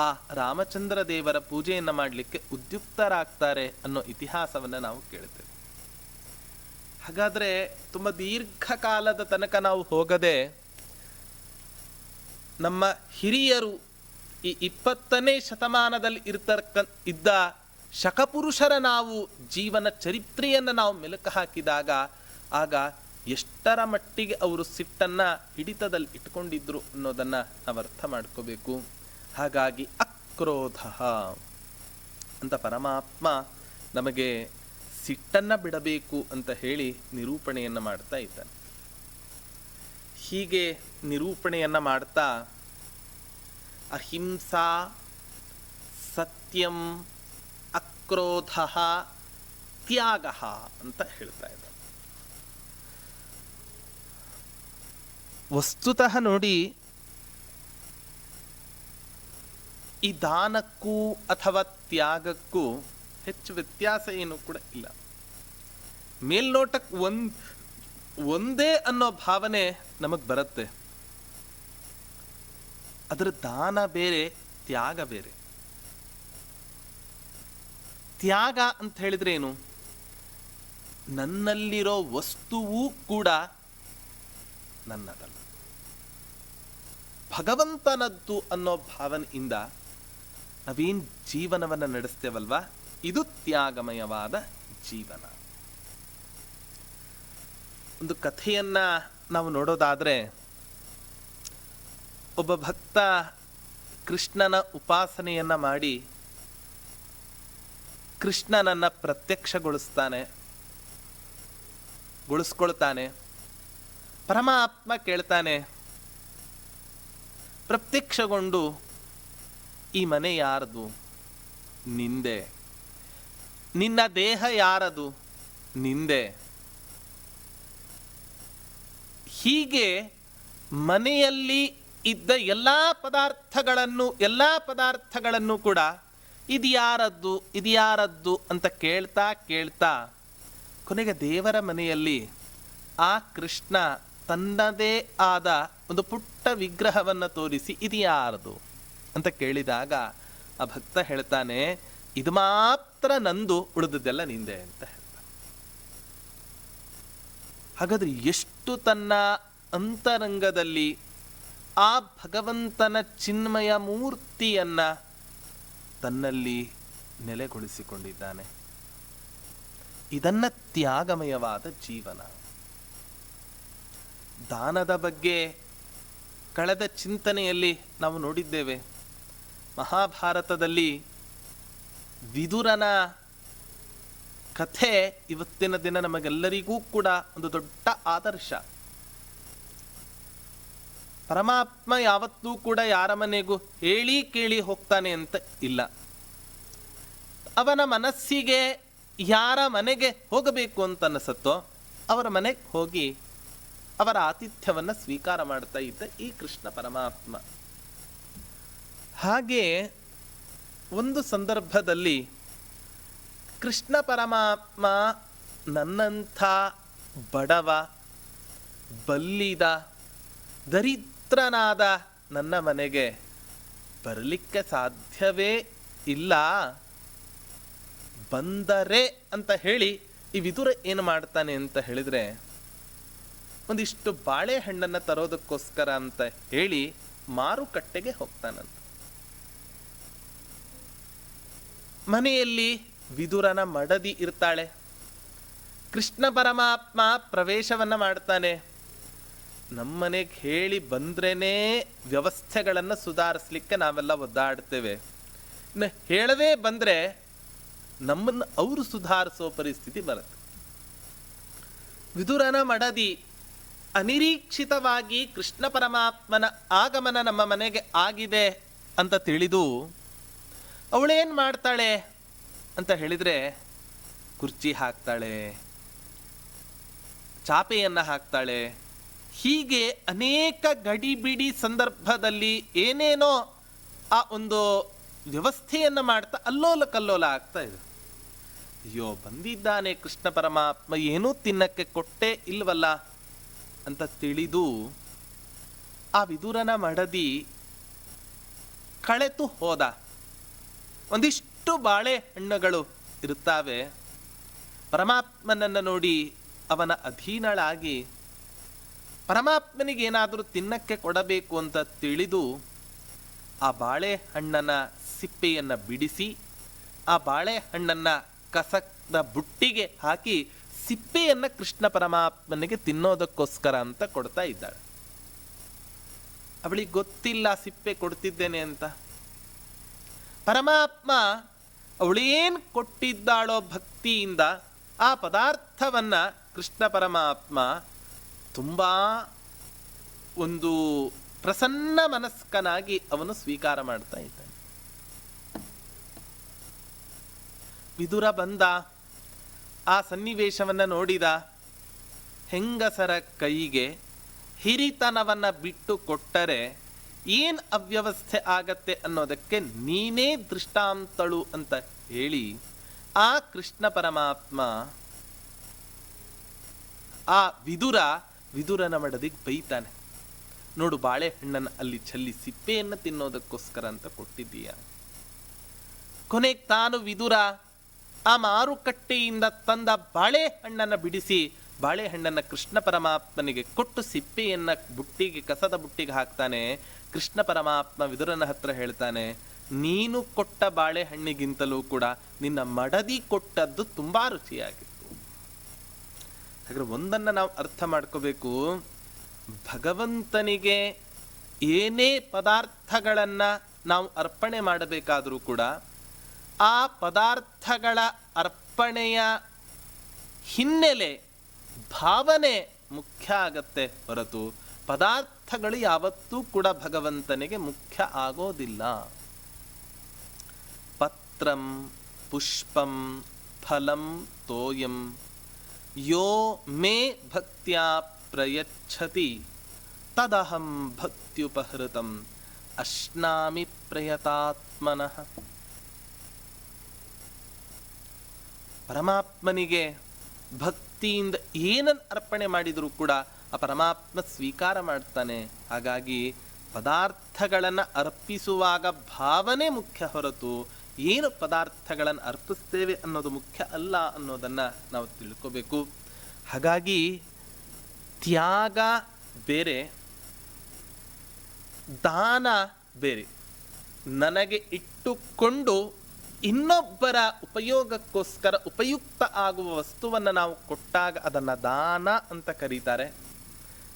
ಆ ರಾಮಚಂದ್ರ ದೇವರ ಪೂಜೆಯನ್ನು ಮಾಡಲಿಕ್ಕೆ ಉದ್ಯುಕ್ತರಾಗ್ತಾರೆ ಅನ್ನೋ ಇತಿಹಾಸವನ್ನು ನಾವು ಕೇಳ್ತೇವೆ. ಹಾಗಾದರೆ ತುಂಬ ದೀರ್ಘಕಾಲದ ತನಕ ನಾವು ಹೋಗದೆ ನಮ್ಮ ಹಿರಿಯರು ಈ 20ನೇ ಶತಮಾನದಲ್ಲಿ ಇದ್ದ ಶಕಪುರುಷರ ನಾವು ಜೀವನ ಚರಿತ್ರೆಯನ್ನು ನಾವು ಮೆಲುಕು ಹಾಕಿದಾಗ ಆಗ ಎಷ್ಟರ ಮಟ್ಟಿಗೆ ಅವರು ಸಿಟ್ಟನ್ನು ಹಿಡಿತದಲ್ಲಿ ಇಟ್ಕೊಂಡಿದ್ರು ಅನ್ನೋದನ್ನು ನಾವು ಅರ್ಥ ಮಾಡ್ಕೋಬೇಕು. ಹಾಗಾಗಿ ಅಕ್ರೋಧ ಅಂತ ಪರಮಾತ್ಮ ನಮಗೆ ಸಿಟ್ಟನ್ನು ಬಿಡಬೇಕು ಅಂತ ಹೇಳಿ ನಿರೂಪಣೆಯನ್ನು ಮಾಡ್ತಾ ಇದ್ದಾನೆ. ಹೀಗೆ ನಿರೂಪಣೆಯನ್ನು ಮಾಡ್ತಾ ಅಹಿಂಸಾ, ಸತ್ಯಂ, ಅಕ್ರೋಧ, ತ್ಯಾಗ ಅಂತ ಹೇಳ್ತಾ ಇದ್ದಾರೆ. ವಸ್ತುತಃ ನೋಡಿ, ಈ ದಾನಕ್ಕೂ ಅಥವಾ ತ್ಯಾಗಕ್ಕೂ ಹೆಚ್ಚು ವ್ಯತ್ಯಾಸ ಏನೂ ಕೂಡ ಇಲ್ಲ. ಮೇಲ್ನೋಟಕ್ಕೆ ಒಂದೇ ಅನ್ನೋ ಭಾವನೆ ನಮಗೆ ಬರುತ್ತೆ. ಅದರ ದಾನ ಬೇರೆ, ತ್ಯಾಗ ಬೇರೆ. ತ್ಯಾಗ ಅಂತ ಹೇಳಿದ್ರೆ ಏನು? ನನ್ನಲ್ಲಿರೋ ವಸ್ತುವೂ ಕೂಡ ನನ್ನದಲ್ಲ, ಭಗವಂತನದ್ದು ಅನ್ನೋ ಭಾವನೆಯಿಂದ ನಾವೇನು ಜೀವನವನ್ನು ನಡೆಸ್ತೇವಲ್ವಾ, ಇದು ತ್ಯಾಗಮಯವಾದ ಜೀವನ. ಒಂದು ಕಥೆಯನ್ನ ನಾವು ನೋಡೋದಾದ್ರೆ, ಒಬ್ಬ ಭಕ್ತ ಕೃಷ್ಣನ ಉಪಾಸನೆಯನ್ನ ಮಾಡಿ ಕೃಷ್ಣನನ್ನ ಗೊಳಿಸ್ಕೊಳ್ತಾನೆ. ಪರಮಾತ್ಮ ಕೇಳ್ತಾನೆ, ಪ್ರತ್ಯಕ್ಷಗೊಂಡು, ಈ ಮನೆ ಯಾರದು? ನಿಂದೆ. ನಿನ್ನ ದೇಹ ಯಾರದು? ನಿಂದೆ. ಹೀಗೆ ಮನೆಯಲ್ಲಿ ಇದ್ದ ಎಲ್ಲ ಪದಾರ್ಥಗಳನ್ನು ಕೂಡ ಇದು ಯಾರದ್ದು ಅಂತ ಕೇಳ್ತಾ ಕೊನೆಗೆ ದೇವರ ಮನೆಯಲ್ಲಿ ಆ ಕೃಷ್ಣ ತನ್ನದೇ ಆದ ಒಂದು ಪುಟ್ಟ ವಿಗ್ರಹವನ್ನು ತೋರಿಸಿ ಇದು ಯಾರದು ಅಂತ ಕೇಳಿದಾಗ ಆ ಭಕ್ತ ಹೇಳ್ತಾನೆ, ಇದು ಮಾತ್ರ ನಂದು, ಉಳಿದದ್ದೆಲ್ಲ ನಿಂದೆ ಅಂತ ಹೇಳ್ತಾನೆ. ಹಾಗಾದ್ರೆ ಎಷ್ಟು ತನ್ನ ಅಂತರಂಗದಲ್ಲಿ ಆ ಭಗವಂತನ ಚಿನ್ಮಯ ಮೂರ್ತಿಯನ್ನ ತನ್ನಲ್ಲಿ ನೆಲೆಗೊಳಿಸಿಕೊಂಡಿದ್ದಾನೆ. ಇದನ್ನ ತ್ಯಾಗಮಯವಾದ ಜೀವನ. ದಾನದ ಬಗ್ಗೆ ಕಳೆದ ಚಿಂತನೆಯಲ್ಲಿ ನಾವು ನೋಡಿದ್ದೇವೆ. ಮಹಾಭಾರತದಲ್ಲಿ ವಿದುರನ ಕಥೆ ಇವತ್ತಿನ ದಿನ ನಮಗೆಲ್ಲರಿಗೂ ಕೂಡ ಒಂದು ದೊಡ್ಡ ಆದರ್ಶ. ಪರಮಾತ್ಮ ಯಾವತ್ತೂ ಕೂಡ ಯಾರ ಮನೆಗೂ ಹೇಳಿ ಕೇಳಿ ಹೋಗ್ತಾನೆ ಅಂತ ಇಲ್ಲ. ಅವನ ಮನಸ್ಸಿಗೆ ಯಾರ ಮನೆಗೆ ಹೋಗಬೇಕು ಅಂತ ಅನಿಸುತ್ತೋ ಅವರ ಮನೆಗೆ ಹೋಗಿ ಅವರ ಆತಿಥ್ಯವನ್ನು ಸ್ವೀಕಾರ ಮಾಡ್ತಾ ಇದ್ದ ಈ ಕೃಷ್ಣ ಪರಮಾತ್ಮ. ಹಾಗೆ ಒಂದು ಸಂದರ್ಭದಲ್ಲಿ ಕೃಷ್ಣ ಪರಮಾತ್ಮ ನನ್ನಂಥ ಬಡವ, ಬಲ್ಲಿದ, ದರಿದ್ರನಾದ ನನ್ನ ಮನೆಗೆ ಬರಲಿಕ್ಕೆ ಸಾಧ್ಯವೇ ಇಲ್ಲ, ಬಂದರೆ ಅಂತ ಹೇಳಿ ಈ ವಿದುರ ಏನು ಮಾಡ್ತಾನೆ ಅಂತ ಹೇಳಿದ್ರೆ, ಒಂದಿಷ್ಟು ಬಾಳೆಹಣ್ಣನ್ನು ತರೋದಕ್ಕೋಸ್ಕರ ಅಂತ ಹೇಳಿ ಮಾರುಕಟ್ಟೆಗೆ ಹೋಗ್ತಾನಂತ. ಮನೆಯಲ್ಲಿ ವಿದುರನ ಮಡದಿ ಇರ್ತಾಳೆ. ಕೃಷ್ಣ ಪರಮಾತ್ಮ ಪ್ರವೇಶವನ್ನ ಮಾಡ್ತಾನೆ. ನಮ್ಮನೆಗೆ ಹೇಳಿ ಬಂದ್ರೇನೇ ವ್ಯವಸ್ಥೆಗಳನ್ನು ಸುಧಾರಿಸ್ಲಿಕ್ಕೆ ನಾವೆಲ್ಲ ಒದ್ದಾಡ್ತೇವೆ. ಇನ್ನು ಹೇಳದೇ ಬಂದರೆ ನಮ್ಮನ್ನು ಅವರು ಸುಧಾರಿಸೋ ಪರಿಸ್ಥಿತಿ ಬರುತ್ತೆ. ವಿದುರನ ಮಡದಿ ಅನಿರೀಕ್ಷಿತವಾಗಿ ಕೃಷ್ಣ ಪರಮಾತ್ಮನ ಆಗಮನ ನಮ್ಮ ಮನೆಗೆ ಆಗಿದೆ ಅಂತ ತಿಳಿದು ಅವಳೇನು ಮಾಡ್ತಾಳೆ ಅಂತ ಹೇಳಿದರೆ, ಕುರ್ಚಿ ಹಾಕ್ತಾಳೆ, ಚಾಪೆಯನ್ನು ಹಾಕ್ತಾಳೆ. ಹೀಗೆ ಅನೇಕ ಗಡಿಬಿಡಿ ಸಂದರ್ಭದಲ್ಲಿ ಏನೇನೋ ಆ ಒಂದು ವ್ಯವಸ್ಥೆಯನ್ನು ಮಾಡ್ತಾ ಅಲ್ಲೋಲ ಕಲ್ಲೋಲ ಆಗ್ತಾ ಇದೆ. ಅಯ್ಯೋ, ಬಂದಿದ್ದಾನೆ ಕೃಷ್ಣ ಪರಮಾತ್ಮ, ಏನೂ ತಿನ್ನಕ್ಕೆ ಕೊಟ್ಟೇ ಇಲ್ವಲ್ಲ ಅಂತ ತಿಳಿದು ಆ ವಿದುರನ ಮಡದಿ ಕಳೆತು ಹೋದ. ಒಂದಿಷ್ಟು ಬಾಳೆಹಣ್ಣುಗಳು ಇರುತ್ತವೆ. ಪರಮಾತ್ಮನನ್ನು ನೋಡಿ ಅವನ ಅಧೀನಳಾಗಿ ಪರಮಾತ್ಮನಿಗೇನಾದರೂ ತಿನ್ನಕ್ಕೆ ಕೊಡಬೇಕು ಅಂತ ತಿಳಿದು ಆ ಬಾಳೆಹಣ್ಣನ ಸಿಪ್ಪೆಯನ್ನು ಬಿಡಿಸಿ ಆ ಬಾಳೆಹಣ್ಣನ್ನು ಕಸದ ಬುಟ್ಟಿಗೆ ಹಾಕಿ ಸಿಪ್ಪೆಯನ್ನು ಕೃಷ್ಣ ಪರಮಾತ್ಮನಿಗೆ ತಿನ್ನೋದಕ್ಕೋಸ್ಕರ ಅಂತ ಕೊಡ್ತಾ ಇದ್ದಾಳೆ. ಅವಳಿಗೆ ಗೊತ್ತಿಲ್ಲ ಸಿಪ್ಪೆ ಕೊಡ್ತಿದ್ದೇನೆ ಅಂತ. ಪರಮಾತ್ಮ ಅವಳೇನು ಕೊಟ್ಟಿದ್ದಾಳೋ ಭಕ್ತಿಯಿಂದ ಆ ಪದಾರ್ಥವನ್ನ ಕೃಷ್ಣ ಪರಮಾತ್ಮ ತುಂಬಾ ಒಂದು ಪ್ರಸನ್ನ ಮನಸ್ಕನಾಗಿ ಅವನು ಸ್ವೀಕಾರ ಮಾಡ್ತಾ ಇದ್ದಾನೆ. ವಿದುರ ಬಂದ, ಆ ಸನ್ನಿವೇಶವನ್ನ ನೋಡಿದ. ಹೆಂಗಸರ ಕೈಗೆ ಹಿರಿತನವನ್ನ ಬಿಟ್ಟು ಕೊಟ್ಟರೆ ಏನ್ ಅವ್ಯವಸ್ಥೆ ಆಗತ್ತೆ ಅನ್ನೋದಕ್ಕೆ ನೀನೇ ದೃಷ್ಟಾಂತಳು ಅಂತ ಹೇಳಿ ಆ ಕೃಷ್ಣ ಪರಮಾತ್ಮ ಆ ವಿದುರನ ಮಡದಿಗೆ ಬೈತಾನೆ. ನೋಡು, ಬಾಳೆಹಣ್ಣನ್ನು ಅಲ್ಲಿ ಚೆಲ್ಲಿ ಸಿಪ್ಪೆಯನ್ನು ತಿನ್ನೋದಕ್ಕೋಸ್ಕರ ಅಂತ ಕೊಟ್ಟಿದ್ದೀಯ. ಕೊನೆಗೆ ತಾನು ವಿದುರ ಆ ಮಾರುಕಟ್ಟೆಯಿಂದ ತಂದ ಬಾಳೆಹಣ್ಣನ್ನು ಬಿಡಿಸಿ ಬಾಳೆಹಣ್ಣನ್ನು ಕೃಷ್ಣ ಪರಮಾತ್ಮನಿಗೆ ಕೊಟ್ಟು ಸಿಪ್ಪೆಯನ್ನು ಬುಟ್ಟಿಗೆ, ಕಸದ ಬುಟ್ಟಿಗೆ ಹಾಕ್ತಾನೆ. ಕೃಷ್ಣ ಪರಮಾತ್ಮ ವಿದುರನ ಹತ್ರ ಹೇಳ್ತಾನೆ, ನೀನು ಕೊಟ್ಟ ಬಾಳೆಹಣ್ಣಿಗಿಂತಲೂ ಕೂಡ ನಿನ್ನ ಮಡದಿ ಕೊಟ್ಟದ್ದು ತುಂಬಾ ರುಚಿಯಾಗಿತ್ತು. ಹಾಗಾದ್ರೆ ಒಂದನ್ನು ನಾವು ಅರ್ಥ ಮಾಡ್ಕೋಬೇಕು, ಭಗವಂತನಿಗೆ ಏನೇ ಪದಾರ್ಥಗಳನ್ನು ನಾವು ಅರ್ಪಣೆ ಮಾಡಬೇಕಾದರೂ ಕೂಡ ಆ ಪದಾರ್ಥಗಳ ಅರ್ಪಣೆಯ ಹಿನ್ನೆಲೆ, ಭಾವನೆ ಮುಖ್ಯ ಆಗತ್ತೆ ಹೊರತು ಪದಾರ್ಥಗಳು ಯಾವತ್ತೂ ಕೂಡ ಭಗವಂತನಿಗೆ ಮುಖ್ಯ ಆಗೋದಿಲ್ಲ. ಪತ್ರಂ ಪುಷ್ಪಂ ಫಲಂ ತೋಯಂ ಯೋ ಮೇ ಭಕ್ತ್ಯಾ ಪ್ರಯಚ್ಛತಿ ತದಹಂ ಭಕ್ತ್ಯುಪಹೃತಂ ಅಶ್ನಾಮಿ ಪ್ರಯತಾತ್ಮನಃ. ಪರಮಾತ್ಮನಿಗೆ ಭಕ್ತಿಯಿಂದ ಏನನ್ನು ಅರ್ಪಣೆ ಮಾಡಿದರೂ ಕೂಡ ಆ ಪರಮಾತ್ಮ ಸ್ವೀಕಾರ ಮಾಡ್ತಾನೆ. ಹಾಗಾಗಿ ಪದಾರ್ಥಗಳನ್ನು ಅರ್ಪಿಸುವಾಗ ಭಾವನೆ ಮುಖ್ಯ ಹೊರತು ಏನು ಪದಾರ್ಥಗಳನ್ನು ಅರ್ಪಿಸ್ತೇವೆ ಅನ್ನೋದು ಮುಖ್ಯ ಅಲ್ಲ ಅನ್ನೋದನ್ನು ನಾವು ತಿಳ್ಕೋಬೇಕು. ಹಾಗಾಗಿ ತ್ಯಾಗ ಬೇರೆ, ದಾನ ಬೇರೆ. ನನಗೆ ಇಟ್ಟುಕೊಂಡು ಇನ್ನೊಬ್ಬರ ಉಪಯೋಗಕ್ಕೋಸ್ಕರ ಉಪಯುಕ್ತ ಆಗುವ ವಸ್ತುವನ್ನು ನಾವು ಕೊಟ್ಟಾಗ ಅದನ್ನು ದಾನ ಅಂತ ಕರೀತಾರೆ.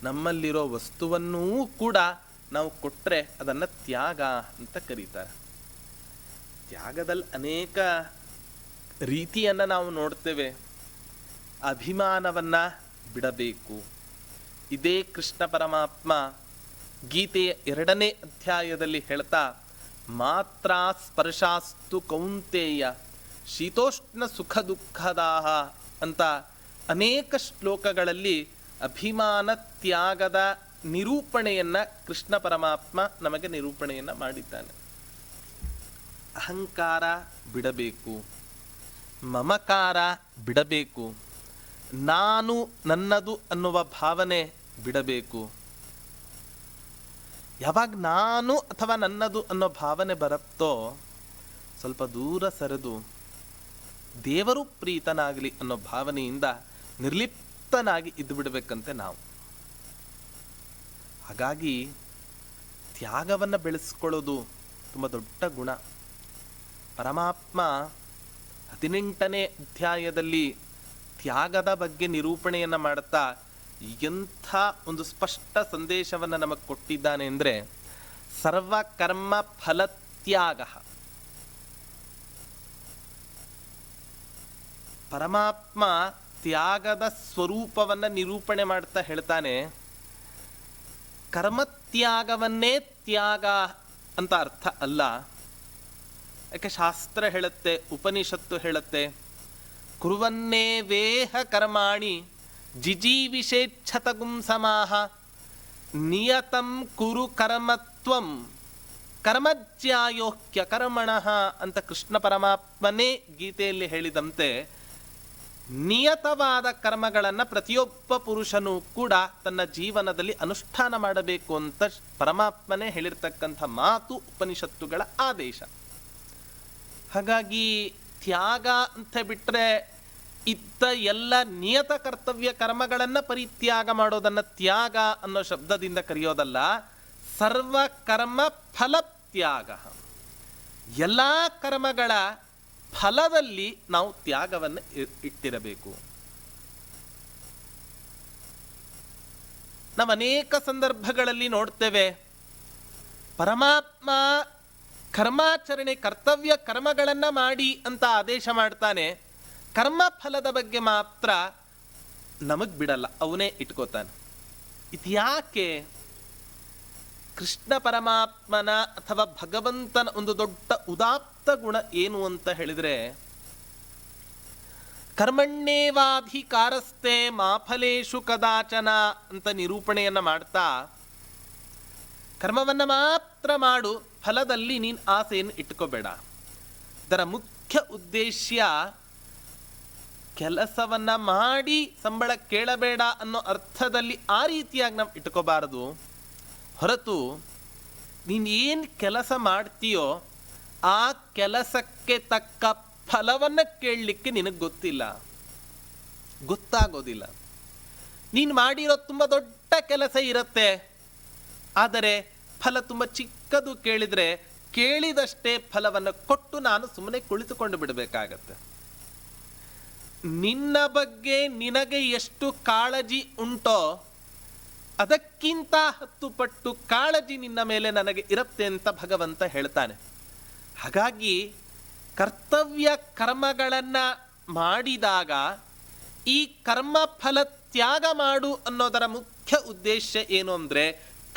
ನಮ್ಮಲ್ಲಿರೋ ವಸ್ತುವನ್ನೂ ಕೂಡ ನಾವು ಕೊಟ್ಟರೆ ಅದನ್ನು ತ್ಯಾಗ ಅಂತ ಕರೀತಾರೆ. ತ್ಯಾಗದಲ್ಲಿ ಅನೇಕ ರೀತಿಯನ್ನು ನಾವು ನೋಡ್ತೇವೆ. ಅಭಿಮಾನವನ್ನು ಬಿಡಬೇಕು. ಇದೇ ಕೃಷ್ಣ ಪರಮಾತ್ಮ ಗೀತೆಯ 2ನೇ ಅಧ್ಯಾಯದಲ್ಲಿ ಹೇಳ್ತಾ, ಮಾತ್ರ ಸ್ಪರ್ಶಾಸ್ತು ಕೌಂತೇಯ ಶೀತೋಷ್ಣ ಸುಖ ದುಃಖದಾಹ ಅಂತ ಅನೇಕ ಶ್ಲೋಕಗಳಲ್ಲಿ ಅಭಿಮಾನ ತ್ಯಾಗದ ನಿರೂಪಣೆಯನ್ನು ಕೃಷ್ಣ ಪರಮಾತ್ಮ ನಮಗೆ ನಿರೂಪಣೆಯನ್ನು ಮಾಡಿದ್ದಾನೆ. ಅಹಂಕಾರ ಬಿಡಬೇಕು, ಮಮಕಾರ ಬಿಡಬೇಕು, ನಾನು ನನ್ನದು ಅನ್ನುವ ಭಾವನೆ ಬಿಡಬೇಕು. ಯಾವಾಗ ನಾನು ಅಥವಾ ನನ್ನದು ಅನ್ನೋ ಭಾವನೆ ಬರುತ್ತೋ ಸ್ವಲ್ಪ ದೂರ ಸರಿದು ದೇವರು ಪ್ರೀತನಾಗಲಿ ಅನ್ನೋ ಭಾವನೆಯಿಂದ ನಿರ್ಲಿಪ್ತನಾಗಿ ಇದ್ದು ಬಿಡಬೇಕಂತೆ ನಾವು. ಹಾಗಾಗಿ ತ್ಯಾಗವನ್ನು ಬೆಳೆಸ್ಕೊಳ್ಳೋದು ತುಂಬ ದೊಡ್ಡ ಗುಣ. ಪರಮಾತ್ಮ 18ನೇ ಅಧ್ಯಾಯದಲ್ಲಿ ತ್ಯಾಗದ ಬಗ್ಗೆ ನಿರೂಪಣೆಯನ್ನು ಮಾಡುತ್ತಾ ಎಂಥ ಒಂದು ಸ್ಪಷ್ಟ ಸಂದೇಶವನ್ನು ನಮಗೆ ಕೊಟ್ಟಿದ್ದಾನೆ ಅಂದರೆ, ಸರ್ವಕರ್ಮ ಫಲತ್ಯಾಗ. ಪರಮಾತ್ಮ ತ್ಯಾಗದ ಸ್ವರೂಪವನ್ನು ನಿರೂಪಣೆ ಮಾಡ್ತಾ ಹೇಳ್ತಾನೆ, ಕರ್ಮತ್ಯಾಗವನ್ನೇ ತ್ಯಾಗ ಅಂತ ಅರ್ಥ ಅಲ್ಲ. ಯಾಕೆ ಶಾಸ್ತ್ರ ಹೇಳುತ್ತೆ, ಉಪನಿಷತ್ತು ಹೇಳುತ್ತೆ, ಕುರುವನ್ನೇ ವೇಹ ಕರ್ಮಾಣಿ ಜಿಜೀವಿಷೇಚ್ಛತಗುಂ ಸಮಾಹ ನಿಯತಂ ಕುರು ಕರ್ಮತ್ವಂ ಕರ್ಮಜ್ಯಾಯೋಕ್ಯ ಕರ್ಮಣಃ ಅಂತ ಕೃಷ್ಣ ಪರಮಾತ್ಮನೇ ಗೀತೆಯಲ್ಲಿ ಹೇಳಿದಂತೆ, ನಿಯತವಾದ ಕರ್ಮಗಳನ್ನು ಪ್ರತಿಯೊಬ್ಬ ಪುರುಷನೂ ಕೂಡ ತನ್ನ ಜೀವನದಲ್ಲಿ ಅನುಷ್ಠಾನ ಮಾಡಬೇಕು ಅಂತ ಪರಮಾತ್ಮನೇ ಹೇಳಿರ್ತಕ್ಕಂಥ ಮಾತು ಉಪನಿಷತ್ತುಗಳ ಆದೇಶ. ಹಾಗಾಗಿ ತ್ಯಾಗ ಅಂತ ಬಿಟ್ಟರೆ ಇದ್ದ ಎಲ್ಲ ನಿಯತ ಕರ್ತವ್ಯ ಕರ್ಮಗಳನ್ನು ಪರಿತ್ಯಾಗ ಮಾಡೋದನ್ನು ತ್ಯಾಗ ಅನ್ನೋ ಶಬ್ದದಿಂದ ಕರೆಯೋದಲ್ಲ, ಸರ್ವ ಕರ್ಮ ಫಲತ್ಯಾಗ. ಎಲ್ಲ ಕರ್ಮಗಳ ಫಲದಲ್ಲಿ ನಾವು ತ್ಯಾಗವನ್ನು ಇಟ್ಟಿರಬೇಕು. ನಾವು ಅನೇಕ ಸಂದರ್ಭಗಳಲ್ಲಿ ನೋಡ್ತೇವೆ, ಪರಮಾತ್ಮ ಕರ್ಮಾಚರಣೆ ಕರ್ತವ್ಯ ಕರ್ಮಗಳನ್ನು ಮಾಡಿ ಅಂತ ಆದೇಶ ಮಾಡ್ತಾನೆ, ಕರ್ಮ ಫಲದ ಬಗ್ಗೆ ಮಾತ್ರ ನಮಗೆ ಬಿಡಲ್ಲ, ಅವನೇ ಇಟ್ಕೋತಾನೆ. ಇದ್ಯಾಕೆ? ಕೃಷ್ಣ ಪರಮಾತ್ಮನ ಅಥವಾ ಭಗವಂತನ ಒಂದು ದೊಡ್ಡ ಉದಾತ್ತ ಗುಣ ಏನು ಅಂತ ಹೇಳಿದರೆ, ಕರ್ಮಣ್ಯೇವಾಧಿಕಾರಸ್ತೆ ಮಾಫಲೇಶು ಕದಾಚನ ಅಂತ ನಿರೂಪಣೆಯನ್ನು ಮಾಡ್ತಾ, ಕರ್ಮವನ್ನು ಮಾತ್ರ ಮಾಡು, ಫಲದಲ್ಲಿ ನೀನು ಆಸೆಯನ್ನು ಇಟ್ಕೋಬೇಡ. ಇದರ ಮುಖ್ಯ ಉದ್ದೇಶ ಕೆಲಸವನ್ನ ಮಾಡಿ ಸಂಬಳ ಕೇಳಬೇಡ ಅನ್ನೋ ಅರ್ಥದಲ್ಲಿ ಆ ರೀತಿಯಾಗಿ ನಾವು ಇಟ್ಕೋಬಾರದು. ಹೊರತು ನೀನು ಏನು ಕೆಲಸ ಮಾಡ್ತೀಯೋ ಆ ಕೆಲಸಕ್ಕೆ ತಕ್ಕ ಫಲವನ್ನು ಕೇಳಲಿಕ್ಕೆ ನಿನಗೆ ಗೊತ್ತಾಗೋದಿಲ್ಲ. ನೀನು ಮಾಡಿರೋ ತುಂಬ ದೊಡ್ಡ ಕೆಲಸ ಇರುತ್ತೆ, ಆದರೆ ಫಲ ತುಂಬ ಚಿಕ್ಕದು ಕೇಳಿದರೆ ಕೇಳಿದಷ್ಟೇ ಫಲವನ್ನು ಕೊಟ್ಟು ನಾನು ಸುಮ್ಮನೆ ಕುಳಿತುಕೊಂಡು ಬಿಡಬೇಕಾಗತ್ತೆ. ನಿನ್ನ ಬಗ್ಗೆ ನಿನಗೆ ಎಷ್ಟು ಕಾಳಜಿ ಉಂಟೋ ಅದಕ್ಕಿಂತ 10 ಪಟ್ಟು ಕಾಳಜಿ ನಿನ್ನ ಮೇಲೆ ನನಗೆ ಇರುತ್ತೆ ಅಂತ ಭಗವಂತ ಹೇಳ್ತಾನೆ. ಹಾಗಾಗಿ ಕರ್ತವ್ಯ ಕರ್ಮಗಳನ್ನು ಮಾಡಿದಾಗ ಈ ಕರ್ಮ ಫಲ ತ್ಯಾಗ ಮಾಡು ಅನ್ನೋದರ ಮುಖ್ಯ ಉದ್ದೇಶ ಏನು ಅಂದರೆ,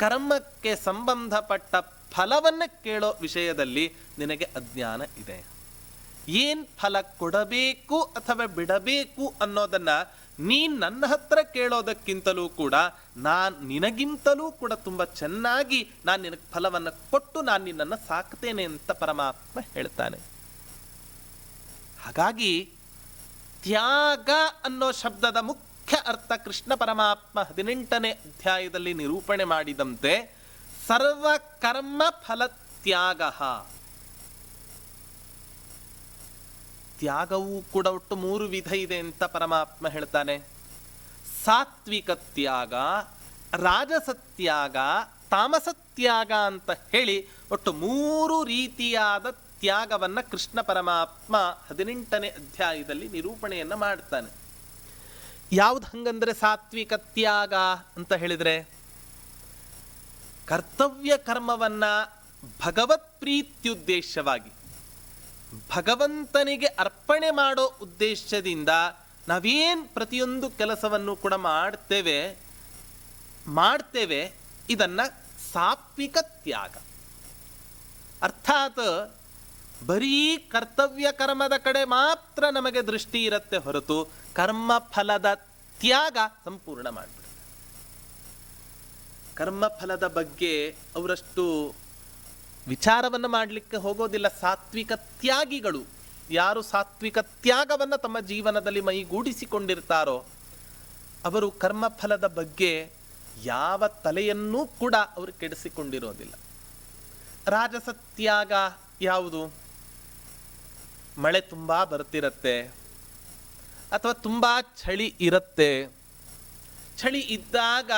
ಕರ್ಮಕ್ಕೆ ಸಂಬಂಧಪಟ್ಟ ಫಲವನ್ನು ಕೇಳೋ ವಿಷಯದಲ್ಲಿ ನಿನಗೆ ಅಜ್ಞಾನ ಇದೆ. ಏನು ಫಲ ಕೊಡಬೇಕು ಅಥವಾ ಬಿಡಬೇಕು ಅನ್ನೋದನ್ನು ನೀನು ನನ್ನ ಹತ್ರ ಕೇಳೋದಕ್ಕಿಂತಲೂ ಕೂಡ ನಾನು ನಿನಗಿಂತಲೂ ಕೂಡ ತುಂಬ ಚೆನ್ನಾಗಿ ನಾನು ನಿನಗೆ ಫಲವನ್ನು ಕೊಟ್ಟು ನಾನು ನಿನ್ನನ್ನು ಸಾಕ್ತೇನೆ ಅಂತ ಪರಮಾತ್ಮ ಹೇಳ್ತಾನೆ. ಹಾಗಾಗಿ ತ್ಯಾಗ ಅನ್ನೋ ಶಬ್ದದ ಮುಖ್ಯ ಅರ್ಥ ಕೃಷ್ಣ ಪರಮಾತ್ಮ 18ನೇ ಅಧ್ಯಾಯದಲ್ಲಿ ನಿರೂಪಣೆ ಮಾಡಿದಂತೆ ಸರ್ವಕರ್ಮ ಫಲತ್ಯಾಗ. ತ್ಯಾಗವೂ ಕೂಡ ಒಟ್ಟು 3 ವಿಧ ಇದೆ ಅಂತ ಪರಮಾತ್ಮ ಹೇಳ್ತಾನೆ. ಸಾತ್ವಿಕ ತ್ಯಾಗ, ರಾಜಸತ್ಯಾಗ, ತಾಮಸತ್ಯಾಗ ಅಂತ ಹೇಳಿ ಒಟ್ಟು 3 ರೀತಿಯಾದ ತ್ಯಾಗವನ್ನು ಕೃಷ್ಣ ಪರಮಾತ್ಮ 18ನೇ ಅಧ್ಯಾಯದಲ್ಲಿ ನಿರೂಪಣೆಯನ್ನು ಮಾಡ್ತಾನೆ. ಯಾವ್ದು ಹಂಗಂದ್ರೆ ಸಾತ್ವಿಕ ತ್ಯಾಗ ಅಂತ ಹೇಳಿದರೆ, ಕರ್ತವ್ಯ ಕರ್ಮವನ್ನ ಭಗವತ್ ಪ್ರೀತ್ಯುದ್ದೇಶವಾಗಿ ಭಗವಂತನಿಗೆ ಅರ್ಪಣೆ ಮಾಡೋ ಉದ್ದೇಶದಿಂದ ನಾವೇನು ಪ್ರತಿಯೊಂದು ಕೆಲಸವನ್ನು ಕೂಡ ಮಾಡ್ತೇವೆ ಇದನ್ನು ಸಾತ್ವಿಕ ತ್ಯಾಗ. ಅರ್ಥಾತ್ ಬರೀ ಕರ್ತವ್ಯ ಕರ್ಮದ ಕಡೆ ಮಾತ್ರ ನಮಗೆ ದೃಷ್ಟಿ ಇರುತ್ತೆ ಹೊರತು ಕರ್ಮ ಫಲದ ತ್ಯಾಗ ಸಂಪೂರ್ಣ ಮಾಡಿಬಿಡುತ್ತೆ. ಕರ್ಮಫಲದ ಬಗ್ಗೆ ಅವರಷ್ಟು ವಿಚಾರವನ್ನು ಮಾಡಲಿಕ್ಕೆ ಹೋಗೋದಿಲ್ಲ ಸಾತ್ವಿಕ ತ್ಯಾಗಿಗಳು. ಯಾರು ಸಾತ್ವಿಕ ತ್ಯಾಗವನ್ನು ತಮ್ಮ ಜೀವನದಲ್ಲಿ ಮೈಗೂಡಿಸಿಕೊಂಡಿರ್ತಾರೋ ಅವರು ಕರ್ಮಫಲದ ಬಗ್ಗೆ ಯಾವ ತಲೆಯನ್ನೂ ಕೂಡ ಅವರು ಕೆಡಿಸಿಕೊಂಡಿರೋದಿಲ್ಲ. ರಾಜಸ ತ್ಯಾಗ ಯಾವುದು? ಮಳೆ ತುಂಬ ಬರ್ತಿರತ್ತೆ ಅಥವಾ ತುಂಬ ಚಳಿ ಇರುತ್ತೆ. ಚಳಿ ಇದ್ದಾಗ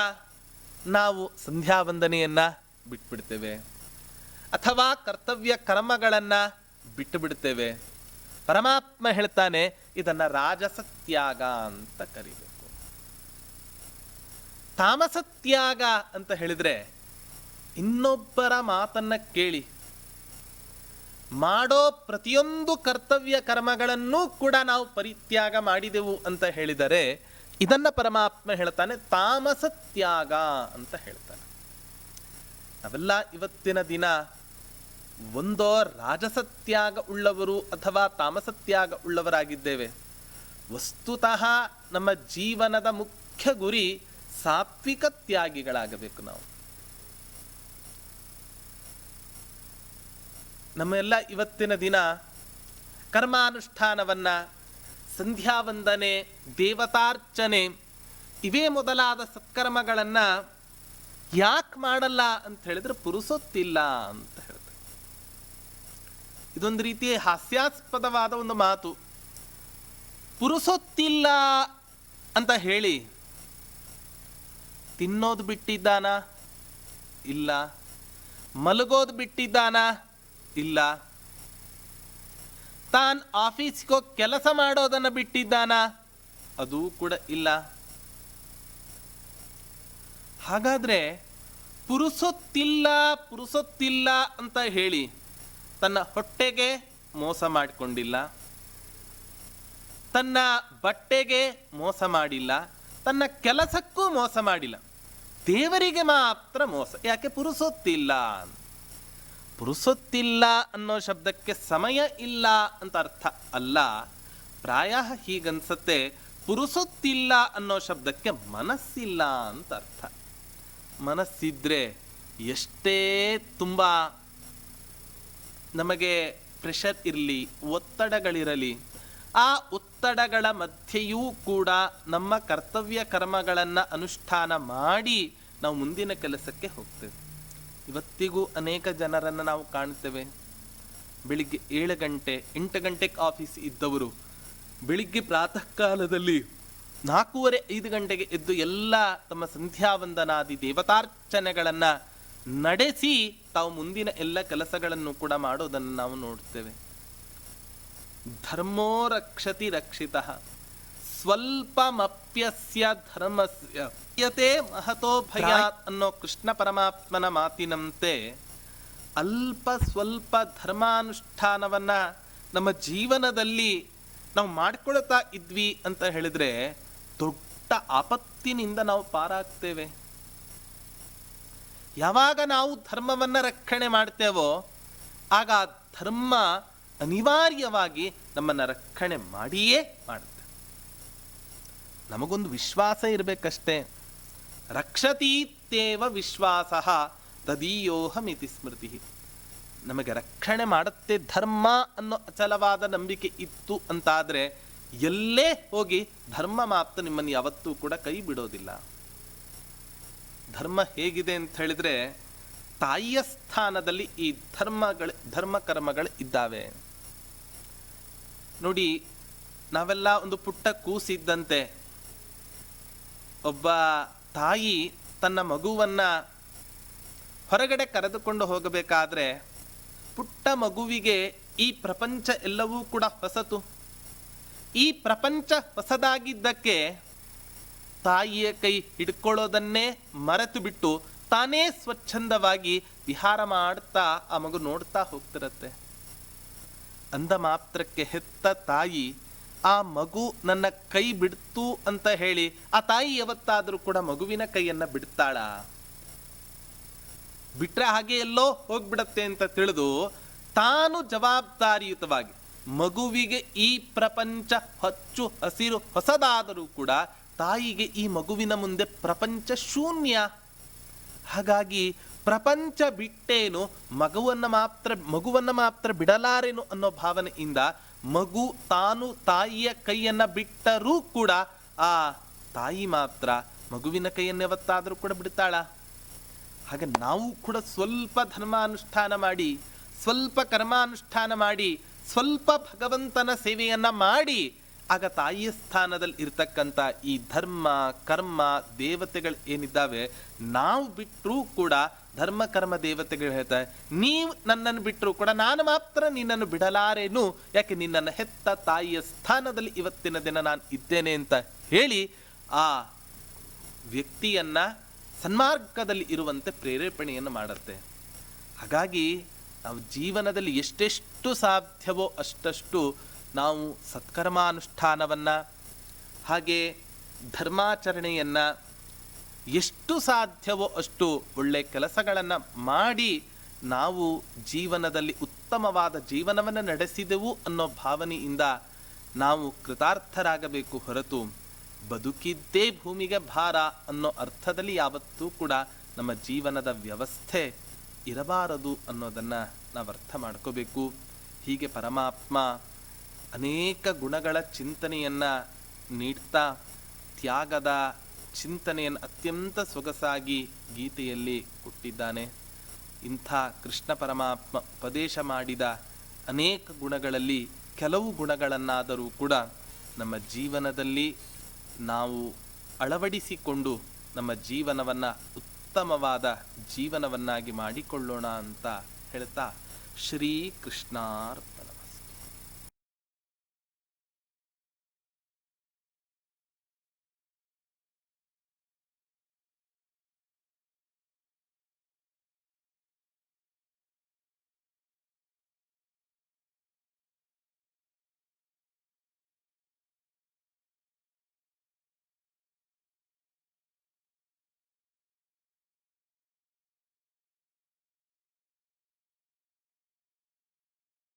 ನಾವು ಸಂಧ್ಯಾ ವಂದನೆಯನ್ನು ಬಿಟ್ಬಿಡ್ತೇವೆ ಅಥವಾ ಕರ್ತವ್ಯ ಕರ್ಮಗಳನ್ನು ಬಿಟ್ಟು ಬಿಡ್ತೇವೆ. ಪರಮಾತ್ಮ ಹೇಳ್ತಾನೆ ಇದನ್ನು ರಾಜಸ ತ್ಯಾಗ ಅಂತ ಕರಿಬೇಕು. ತಾಮಸ ತ್ಯಾಗ ಅಂತ ಹೇಳಿದ್ರೆ ಇನ್ನೊಬ್ಬರ ಮಾತನ್ನ ಕೇಳಿ ಮಾಡೋ ಪ್ರತಿಯೊಂದು ಕರ್ತವ್ಯ ಕರ್ಮಗಳನ್ನೂ ಕೂಡ ನಾವು ಪರಿತ್ಯಾಗ ಮಾಡಿದೆವು ಅಂತ ಹೇಳಿದರೆ ಇದನ್ನ ಪರಮಾತ್ಮ ಹೇಳ್ತಾನೆ ತಾಮಸ ತ್ಯಾಗ ಅಂತ ಹೇಳ್ತಾನೆ. ನಾವೆಲ್ಲ ಇವತ್ತಿನ ದಿನ ಒಂದೋ ರಾಜಸತ್ಯಾಗ ಉಳ್ಳವರು ಅಥವಾ ತಾಮಸತ್ಯಾಗ ಉಳ್ಳವರಾಗಿದ್ದೇವೆ. ವಸ್ತುತಃ ನಮ್ಮ ಜೀವನದ ಮುಖ್ಯ ಗುರಿ ಸಾತ್ವಿಕ ತ್ಯಾಗಿಗಳಾಗಬೇಕು. ನಾವು ನಮ್ಮೆಲ್ಲ ಇವತ್ತಿನ ದಿನ ಕರ್ಮಾನುಷ್ಠಾನವನ್ನ, ಸಂಧ್ಯಾವಂದನೆ, ದೇವತಾರ್ಚನೆ ಇವೇ ಮೊದಲಾದ ಸತ್ಕರ್ಮಗಳನ್ನು ಯಾಕೆ ಮಾಡಲ್ಲ ಅಂತ ಹೇಳಿದ್ರೆ ಪುರುಸೊತ್ತಿಲ್ಲ ಅಂತ ಹೇಳ್ತಾರೆ. ಇದೊಂದು ರೀತಿ ಹಾಸ್ಯಾಸ್ಪದವಾದ ಒಂದು ಮಾತು. ಪುರುಸೊತ್ತಿಲ್ಲ ಅಂತ ಹೇಳಿ ತಿನ್ನೋದು ಬಿಟ್ಟಿದ್ದಾನ? ಇಲ್ಲ. ಮಲಗೋದು ಬಿಟ್ಟಿದ್ದಾನ? ಇಲ್ಲ. ತಾನ್ ಆಫೀಸ್ಗೋ ಕೆಲಸ ಮಾಡೋದನ್ನ ಬಿಟ್ಟಿದ್ದಾನ? ಅದೂ ಕೂಡ ಇಲ್ಲ. ಹಾಗಾದ್ರೆ ಪುರುಸೊತ್ತಿಲ್ಲ ಪುರುಸೊತ್ತಿಲ್ಲ ಅಂತ ಹೇಳಿ ತನ್ನ ಹೊಟ್ಟೆಗೆ ಮೋಸ ಮಾಡಿಕೊಂಡಿಲ್ಲ, ತನ್ನ ಬಟ್ಟೆಗೆ ಮೋಸ ಮಾಡಿಲ್ಲ, ತನ್ನ ಕೆಲಸಕ್ಕೂ ಮೋಸ ಮಾಡಿಲ್ಲ, ದೇವರಿಗೆ ಮಾತ್ರ ಮೋಸ. ಯಾಕೆ? ಪುರುಸೊತ್ತಿಲ್ಲ. ಪುರುಸೊತ್ತಿಲ್ಲ ಅನ್ನೋ ಶಬ್ದಕ್ಕೆ ಸಮಯ ಇಲ್ಲ ಅಂತ ಅರ್ಥ ಅಲ್ಲ. ಪ್ರಾಯ ಹೀಗನ್ಸತ್ತೆ, ಪುರುಸೊತ್ತಿಲ್ಲ ಅನ್ನೋ ಶಬ್ದಕ್ಕೆ ಮನಸ್ಸಿಲ್ಲ ಅಂತ ಅರ್ಥ. ಮನಸ್ಸಿದ್ರೆ ಎಷ್ಟೇ ತುಂಬ ನಮಗೆ ಪ್ರೆಷರ್ ಇರಲಿ, ಒತ್ತಡಗಳಿರಲಿ, ಆ ಒತ್ತಡಗಳ ಮಧ್ಯೆಯೂ ಕೂಡ ನಮ್ಮ ಕರ್ತವ್ಯ ಕರ್ಮಗಳನ್ನು ಅನುಷ್ಠಾನ ಮಾಡಿ ನಾವು ಮುಂದಿನ ಕೆಲಸಕ್ಕೆ ಹೋಗ್ತೇವೆ. ಇವತ್ತಿಗೂ ಅನೇಕ ಜನರನ್ನು ನಾವು ಕಾಣ್ತೇವೆ. ಬೆಳಿಗ್ಗೆ 7 ಗಂಟೆ 8 ಗಂಟೆಗೆ ಆಫೀಸ್ ಇದ್ದವರು ಬೆಳಿಗ್ಗೆ ಪ್ರಾತಃ ಕಾಲದಲ್ಲಿ 4:30-5 ಗಂಟೆಗೆ ಎದ್ದು ಎಲ್ಲ ತಮ್ಮ ಸಂಧ್ಯಾವಂದನಾದಿ ದೇವತಾರ್ಚನೆಗಳನ್ನು ನಡೆಸಿ ತಾವು ಮುಂದಿನ ಎಲ್ಲ ಕೆಲಸಗಳನ್ನು ಕೂಡ ಮಾಡೋದನ್ನು ನಾವು ನೋಡ್ತೇವೆ. ಧರ್ಮೋ ರಕ್ಷತಿ ರಕ್ಷಿತಃ ಸ್ವಲ್ಪಮಪ್ಯಸ್ಯ ಧರ್ಮಸ್ಯ ಯತೆ ಮಹತೋ ಭಯಾತ್ ಅನ್ನೋ ಕೃಷ್ಣ ಪರಮಾತ್ಮನ ಮಾತಿನಂತೆ ಅಲ್ಪ ಸ್ವಲ್ಪ ಧರ್ಮಾನುಷ್ಠಾನವನ್ನ ನಮ್ಮ ಜೀವನದಲ್ಲಿ ನಾವು ಮಾಡ್ಕೊಳ್ತಾ ಇದ್ವಿ ಅಂತ ಹೇಳಿದ್ರೆ ದೊಡ್ಡ ಆಪತ್ತಿನಿಂದ ನಾವು ಪಾರಾಗ್ತೇವೆ. ಯಾವಾಗ ನಾವು ಧರ್ಮವನ್ನ ರಕ್ಷಣೆ ಮಾಡ್ತೇವೋ ಆಗ ಧರ್ಮ ಅನಿವಾರ್ಯವಾಗಿ ನಮ್ಮನ್ನು ರಕ್ಷಣೆ ಮಾಡಿಯೇ ಮಾಡುತ್ತೆ. ನಮಗೊಂದು ವಿಶ್ವಾಸ ಇರಬೇಕಷ್ಟೇ. ರಕ್ಷತೀತ್ಯೇವ ವಿಶ್ವಾಸ ತದೀಯೋಹಮಿತಿ ಸ್ಮೃತಿ. ನಮಗೆ ರಕ್ಷಣೆ ಮಾಡುತ್ತೆ ಧರ್ಮ ಅನ್ನೋ ಅಚಲವಾದ ನಂಬಿಕೆ ಇತ್ತು ಅಂತಾದರೆ ಎಲ್ಲೇ ಹೋಗಿ ಧರ್ಮ ಮಾತ್ರ ನಿಮ್ಮನ್ನು ಯಾವತ್ತೂ ಕೂಡ ಕೈ ಬಿಡೋದಿಲ್ಲ. ಧರ್ಮ ಹೇಗಿದೆ ಅಂತ ಹೇಳಿದ್ರೆ ತಾಯಿಯ ಸ್ಥಾನದಲ್ಲಿ ಈ ಧರ್ಮ ಕರ್ಮಗಳು ಇದ್ದಾವೆ. ನೋಡಿ, ನಾವೆಲ್ಲ ಒಂದು ಪುಟ್ಟ ಕೂಸಿದ್ದಂತೆ ಒಬ್ಬ ತಾಯಿ ತನ್ನ ಮಗುವನ್ನ ಹೊರಗಡೆ ಕರೆದುಕೊಂಡು ಹೋಗಬೇಕಾದ್ರೆ ಪುಟ್ಟ ಮಗುವಿಗೆ ಈ ಪ್ರಪಂಚ ಎಲ್ಲವೂ ಕೂಡ ಹೊಸತು. ಈ ಪ್ರಪಂಚ ಹೊಸದಾಗಿದ್ದಕ್ಕೆ ತಾಯಿಯ ಕೈ ಹಿಡ್ಕೊಳ್ಳೋದನ್ನೇ ಮರೆತು ಬಿಟ್ಟು ತಾನೇ ಸ್ವಚ್ಛಂದವಾಗಿ ವಿಹಾರ ಮಾಡ್ತಾ ಆ ಮಗು ನೋಡ್ತಾ ಹೋಗ್ತಿರತ್ತೆ. ಅಂದ ಮಾತ್ರಕ್ಕೆ ಹೆತ್ತ ತಾಯಿ ಆ ಮಗು ನನ್ನ ಕೈ ಬಿಡ್ತು ಅಂತ ಹೇಳಿ ಆ ತಾಯಿ ಯಾವತ್ತಾದರೂ ಕೂಡ ಮಗುವಿನ ಕೈಯನ್ನ ಬಿಡ್ತಾಳ? ಬಿಟ್ರೆ ಹಾಗೆ ಎಲ್ಲೋ ಹೋಗ್ಬಿಡತ್ತೆ ಅಂತ ತಿಳಿದು ತಾನು ಜವಾಬ್ದಾರಿಯುತವಾಗಿ ಮಗುವಿಗೆ ಈ ಪ್ರಪಂಚ ಹಚ್ಚು ಹಸಿರು ಹೊಸದಾದರೂ ಕೂಡ ತಾಯಿಗೆ ಈ ಮಗುವಿನ ಮುಂದೆ ಪ್ರಪಂಚ ಶೂನ್ಯ. ಹಾಗಾಗಿ ಪ್ರಪಂಚ ಬಿಟ್ಟೇನು ಮಗುವನ್ನು ಮಾತ್ರ ಬಿಡಲಾರೇನು ಅನ್ನೋ ಭಾವನೆಯಿಂದ ಮಗು ತಾನು ತಾಯಿಯ ಕೈಯನ್ನ ಬಿಟ್ಟರೂ ಕೂಡ ಆ ತಾಯಿ ಮಾತ್ರ ಮಗುವಿನ ಕೈಯನ್ನು ಯಾವತ್ತಾದರೂ ಕೂಡ ಬಿಡ್ತಾಳ? ಹಾಗೆ ನಾವು ಕೂಡ ಸ್ವಲ್ಪ ಧರ್ಮಾನುಷ್ಠಾನ ಮಾಡಿ, ಸ್ವಲ್ಪ ಕರ್ಮಾನುಷ್ಠಾನ ಮಾಡಿ, ಸ್ವಲ್ಪ ಭಗವಂತನ ಸೇವೆಯನ್ನ ಮಾಡಿ, ಆಗ ತಾಯಿಯ ಸ್ಥಾನದಲ್ಲಿ ಇರ್ತಕ್ಕಂಥ ಈ ಧರ್ಮ ಕರ್ಮ ದೇವತೆಗಳು ಏನಿದ್ದಾವೆ ನಾವು ಬಿಟ್ಟರೂ ಕೂಡ ಧರ್ಮ ಕರ್ಮ ದೇವತೆಗಳು ಹೇಳ್ತಾರೆ, ನೀವು ನನ್ನನ್ನು ಬಿಟ್ಟರೂ ಕೂಡ ನಾನು ಮಾತ್ರ ನಿನ್ನನ್ನು ಬಿಡಲಾರೇನು, ಯಾಕೆ ನಿನ್ನನ್ನು ಹೆತ್ತ ತಾಯಿಯ ಸ್ಥಾನದಲ್ಲಿ ಇವತ್ತಿನ ದಿನ ನಾನು ಇದ್ದೇನೆ ಅಂತ ಹೇಳಿ ಆ ವ್ಯಕ್ತಿಯನ್ನ ಸನ್ಮಾರ್ಗದಲ್ಲಿ ಇರುವಂತೆ ಪ್ರೇರೇಪಣೆಯನ್ನು ಮಾಡುತ್ತೆ. ಹಾಗಾಗಿ ನಾವು ಜೀವನದಲ್ಲಿ ಎಷ್ಟೆಷ್ಟು ಸಾಧ್ಯವೋ ಅಷ್ಟಷ್ಟು ನಾವು ಸತ್ಕರ್ಮಾನುಷ್ಠಾನವನ್ನು ಹಾಗೆ ಧರ್ಮಾಚರಣೆಯನ್ನು ಎಷ್ಟು ಸಾಧ್ಯವೋ ಅಷ್ಟು ಒಳ್ಳೆ ಕೆಲಸಗಳನ್ನು ಮಾಡಿ ನಾವು ಜೀವನದಲ್ಲಿ ಉತ್ತಮವಾದ ಜೀವನವನ್ನು ನಡೆಸಿದೆವು ಅನ್ನೋ ಭಾವನೆಯಿಂದ ನಾವು ಕೃತಾರ್ಥರಾಗಬೇಕು ಹೊರತು ಬದುಕಿದ್ದೇ ಭೂಮಿಗೆ ಭಾರ ಅನ್ನೋ ಅರ್ಥದಲ್ಲಿ ಯಾವತ್ತೂ ಕೂಡ ನಮ್ಮ ಜೀವನದ ವ್ಯವಸ್ಥೆ ಇರಬಾರದು ಅನ್ನೋದನ್ನು ನಾವು ಅರ್ಥ ಮಾಡ್ಕೋಬೇಕು. ಹೀಗೆ ಪರಮಾತ್ಮ ಅನೇಕ ಗುಣಗಳ ಚಿಂತನೆಯನ್ನು ನೀಡ್ತಾ ತ್ಯಾಗದ ಚಿಂತನೆಯನ್ನು ಅತ್ಯಂತ ಸೊಗಸಾಗಿ ಗೀತೆಯಲ್ಲಿ ಕೊಟ್ಟಿದ್ದಾನೆ. ಇಂಥ ಕೃಷ್ಣ ಪರಮಾತ್ಮ ಉಪದೇಶ ಮಾಡಿದ ಅನೇಕ ಗುಣಗಳಲ್ಲಿ ಕೆಲವು ಗುಣಗಳನ್ನಾದರೂ ಕೂಡ ನಮ್ಮ ಜೀವನದಲ್ಲಿ ನಾವು ಅಳವಡಿಸಿಕೊಂಡು ನಮ್ಮ ಜೀವನವನ್ನು ಉತ್ತಮವಾದ ಜೀವನವನ್ನಾಗಿ ಮಾಡಿಕೊಳ್ಳೋಣ ಅಂತ ಹೇಳ್ತಾ ಶ್ರೀ ಕೃಷ್ಣಾರ್ಪಣ.